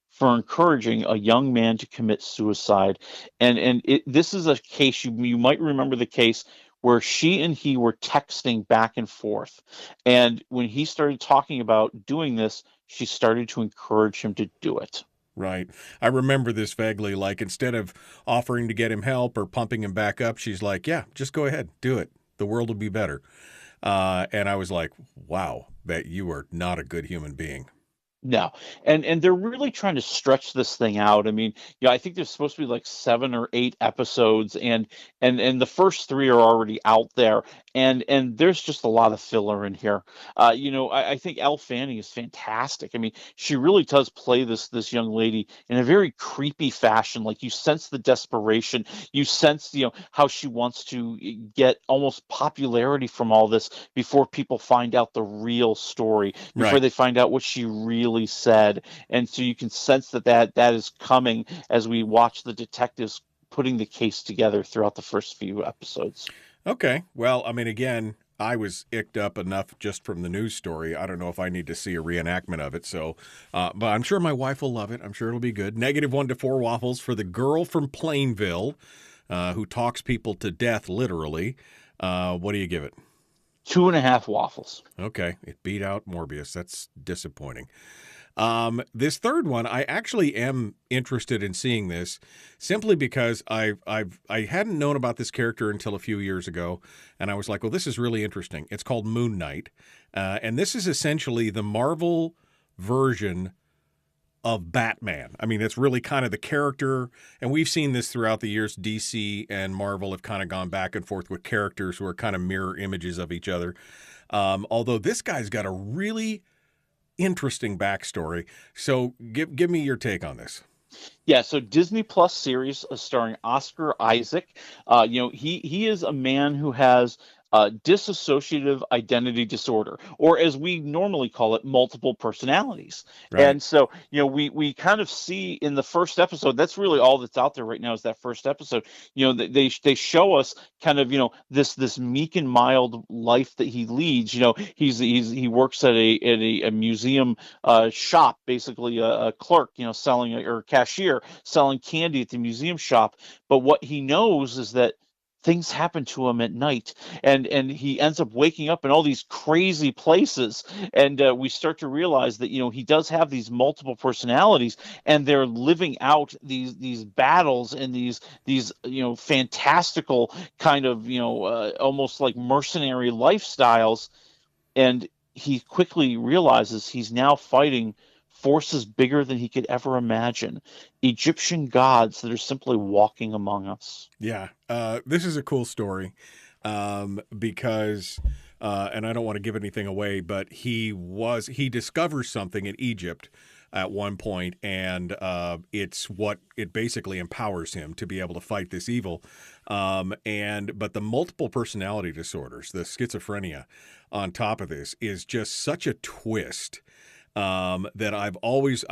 for encouraging a young man to commit suicide. And this is a case, you might remember the case where she and he were texting back and forth. And when he started talking about doing this, she started to encourage him to do it. Right. I remember this vaguely. Like, instead of offering to get him help or pumping him back up, she's like, yeah, just go ahead, do it. The world will be better. And I was like, wow, that you are not a good human being. No, and they're really trying to stretch this thing out. I mean, yeah, I think there's supposed to be like 7 or 8 episodes, and the first 3 are already out there, and there's just a lot of filler in here. I think Elle Fanning is fantastic. I mean, she really does play this young lady in a very creepy fashion. Like you sense the desperation, you sense how she wants to get almost popularity from all this before people find out the real story, before Right. they find out what she really said. And so you can sense that is coming as we watch the detectives putting the case together throughout the first few episodes. Okay. Well, I mean, again, I was icked up enough just from the news story. I don't know if I need to see a reenactment of it. So, but I'm sure my wife will love it. I'm sure it'll be good. -1 to 4 waffles for the girl from Plainville who talks people to death, literally. What do you give it? 2.5 waffles. Okay. It beat out Morbius. That's disappointing. This third one, I actually am interested in seeing this simply because I hadn't known about this character until a few years ago, and I was like, well, this is really interesting. It's called Moon Knight, and this is essentially the Marvel version of Batman. I mean, it's really kind of the character, and we've seen this throughout the years. DC and Marvel have kind of gone back and forth with characters who are kind of mirror images of each other. Although this guy's got a really interesting backstory. So give me your take on this. Yeah, so Disney Plus series starring Oscar Isaac. He is a man who has dissociative identity disorder, or as we normally call it, multiple personalities. Right. And so, we kind of see in the first episode, that's really all that's out there right now is that first episode. They show us kind of, this meek and mild life that he leads. He works at a museum shop, basically a clerk, selling, or cashier selling candy at the museum shop. But what he knows is that things happen to him at night, and he ends up waking up in all these crazy places, and we start to realize that he does have these multiple personalities, and they're living out these battles and these fantastical kind of almost like mercenary lifestyles, and he quickly realizes he's now fighting forces bigger than he could ever imagine. Egyptian gods that are simply walking among us. Yeah, this is a cool story because, and I don't want to give anything away, but he discovers something in Egypt at one point, and it basically empowers him to be able to fight this evil. But the multiple personality disorders, the schizophrenia on top of this, is just such a twist. That I've always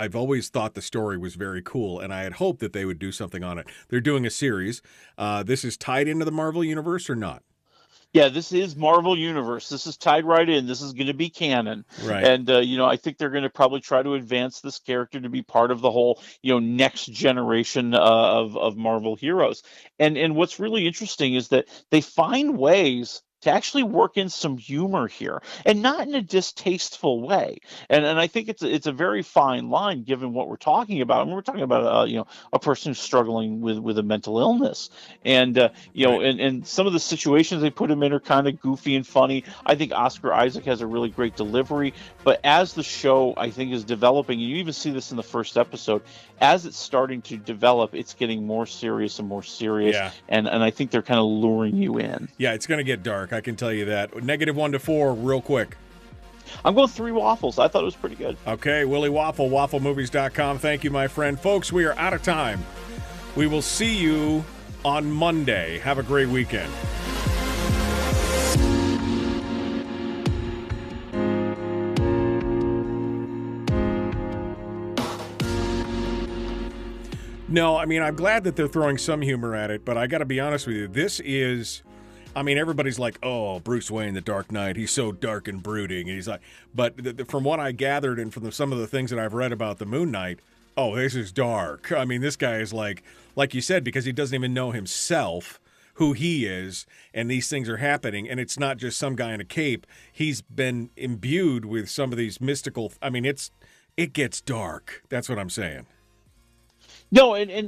thought the story was very cool, and I had hoped that they would do something on it. They're doing a series. This is tied into the Marvel Universe or not? Yeah, this is Marvel Universe. This is tied right in. This is going to be canon. Right. And, I think they're going to probably try to advance this character to be part of the whole, next generation of Marvel heroes. And what's really interesting is that they find ways to actually work in some humor here, and not in a distasteful way. And I think it's a very fine line given what we're talking about. I mean, we're talking about a person who's struggling with a mental illness, and and some of the situations they put him in are kind of goofy and funny. I think Oscar Isaac has a really great delivery, but as the show I think is developing, and you even see this in the first episode, as it's starting to develop, it's getting more serious and more serious. Yeah. And I think they're kind of luring you in. Yeah, it's going to get dark. I can tell you that. -1 to 4, real quick. I'm going 3 waffles. I thought it was pretty good. Okay, Willie Waffle, wafflemovies.com. Thank you, my friend. Folks, we are out of time. We will see you on Monday. Have a great weekend. No, I mean, I'm glad that they're throwing some humor at it, but I got to be honest with you. This is, I mean, everybody's like, oh, Bruce Wayne, the Dark Knight, he's so dark and brooding. And he's like, but from what I gathered and from some of the things that I've read about the Moon Knight, oh, this is dark. I mean, this guy is like you said, because he doesn't even know himself who he is, and these things are happening, and it's not just some guy in a cape. He's been imbued with some of these mystical, I mean, it gets dark. That's what I'm saying. No, and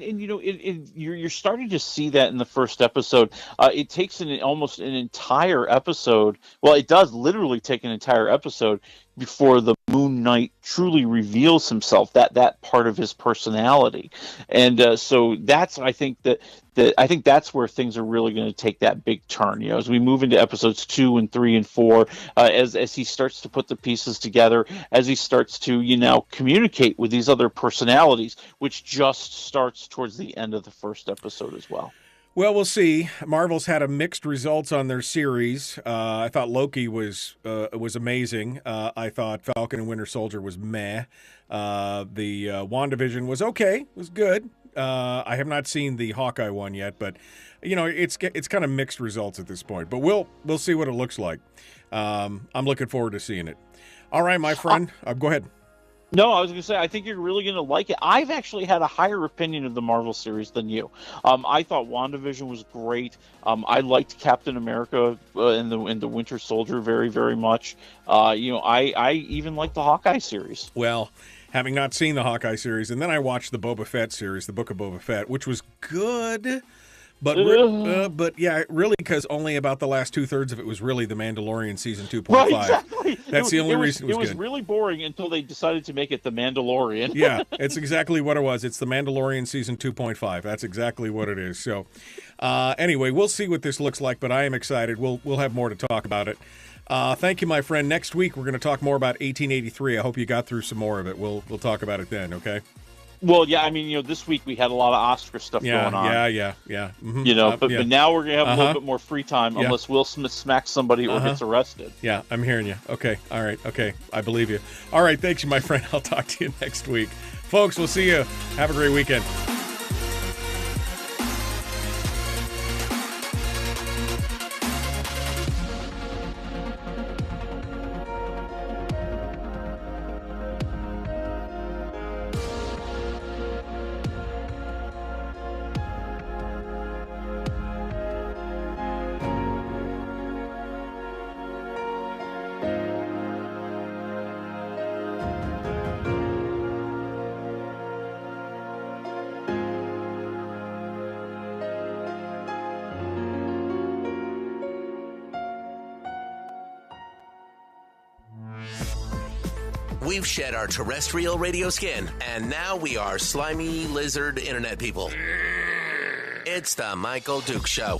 you're starting to see that in the first episode. It takes almost an entire episode. Well, it does literally take an entire episode before the Moon Knight truly reveals himself, that part of his personality. And so that's, I think that's where things are really going to take that big turn. As we move into episodes 2 and 3 and 4, as he starts to put the pieces together, as he starts to communicate with these other personalities, which just starts towards the end of the first episode as well. Well, we'll see. Marvel's had a mixed results on their series. I thought Loki was amazing. I thought Falcon and Winter Soldier was meh. The WandaVision was okay, was good. I have not seen the Hawkeye one yet, but it's kind of mixed results at this point. But we'll see what it looks like. I'm looking forward to seeing it. All right, my friend, go ahead. No, I was going to say, I think you're really going to like it. I've actually had a higher opinion of the Marvel series than you. I thought WandaVision was great. I liked Captain America and the Winter Soldier very, very much. I even liked the Hawkeye series. Well, having not seen the Hawkeye series, and then I watched the Boba Fett series, the Book of Boba Fett, which was good. But yeah, really, because only about the last 2/3 of it was really The Mandalorian season 2.5. Right, exactly. That's the only reason it was good. It was really boring until they decided to make it The Mandalorian. Yeah, it's exactly what it was. It's The Mandalorian season 2.5. That's exactly what it is. So anyway, we'll see what this looks like, but I am excited. We'll have more to talk about it. Thank you, my friend. Next week, we're going to talk more about 1883. I hope you got through some more of it. We'll talk about it then, okay? Well, yeah, I mean, this week we had a lot of Oscar stuff going on. Yeah. Mm-hmm. But now we're going to have a little bit more free time unless Will Smith smacks somebody or gets arrested. Yeah, I'm hearing you. Okay, all right, okay, I believe you. All right, thanks you, my friend. I'll talk to you next week. Folks, we'll see you. Have a great weekend. We've shed our terrestrial radio skin, and now we are slimy lizard internet people. It's the Michael Dukes Show.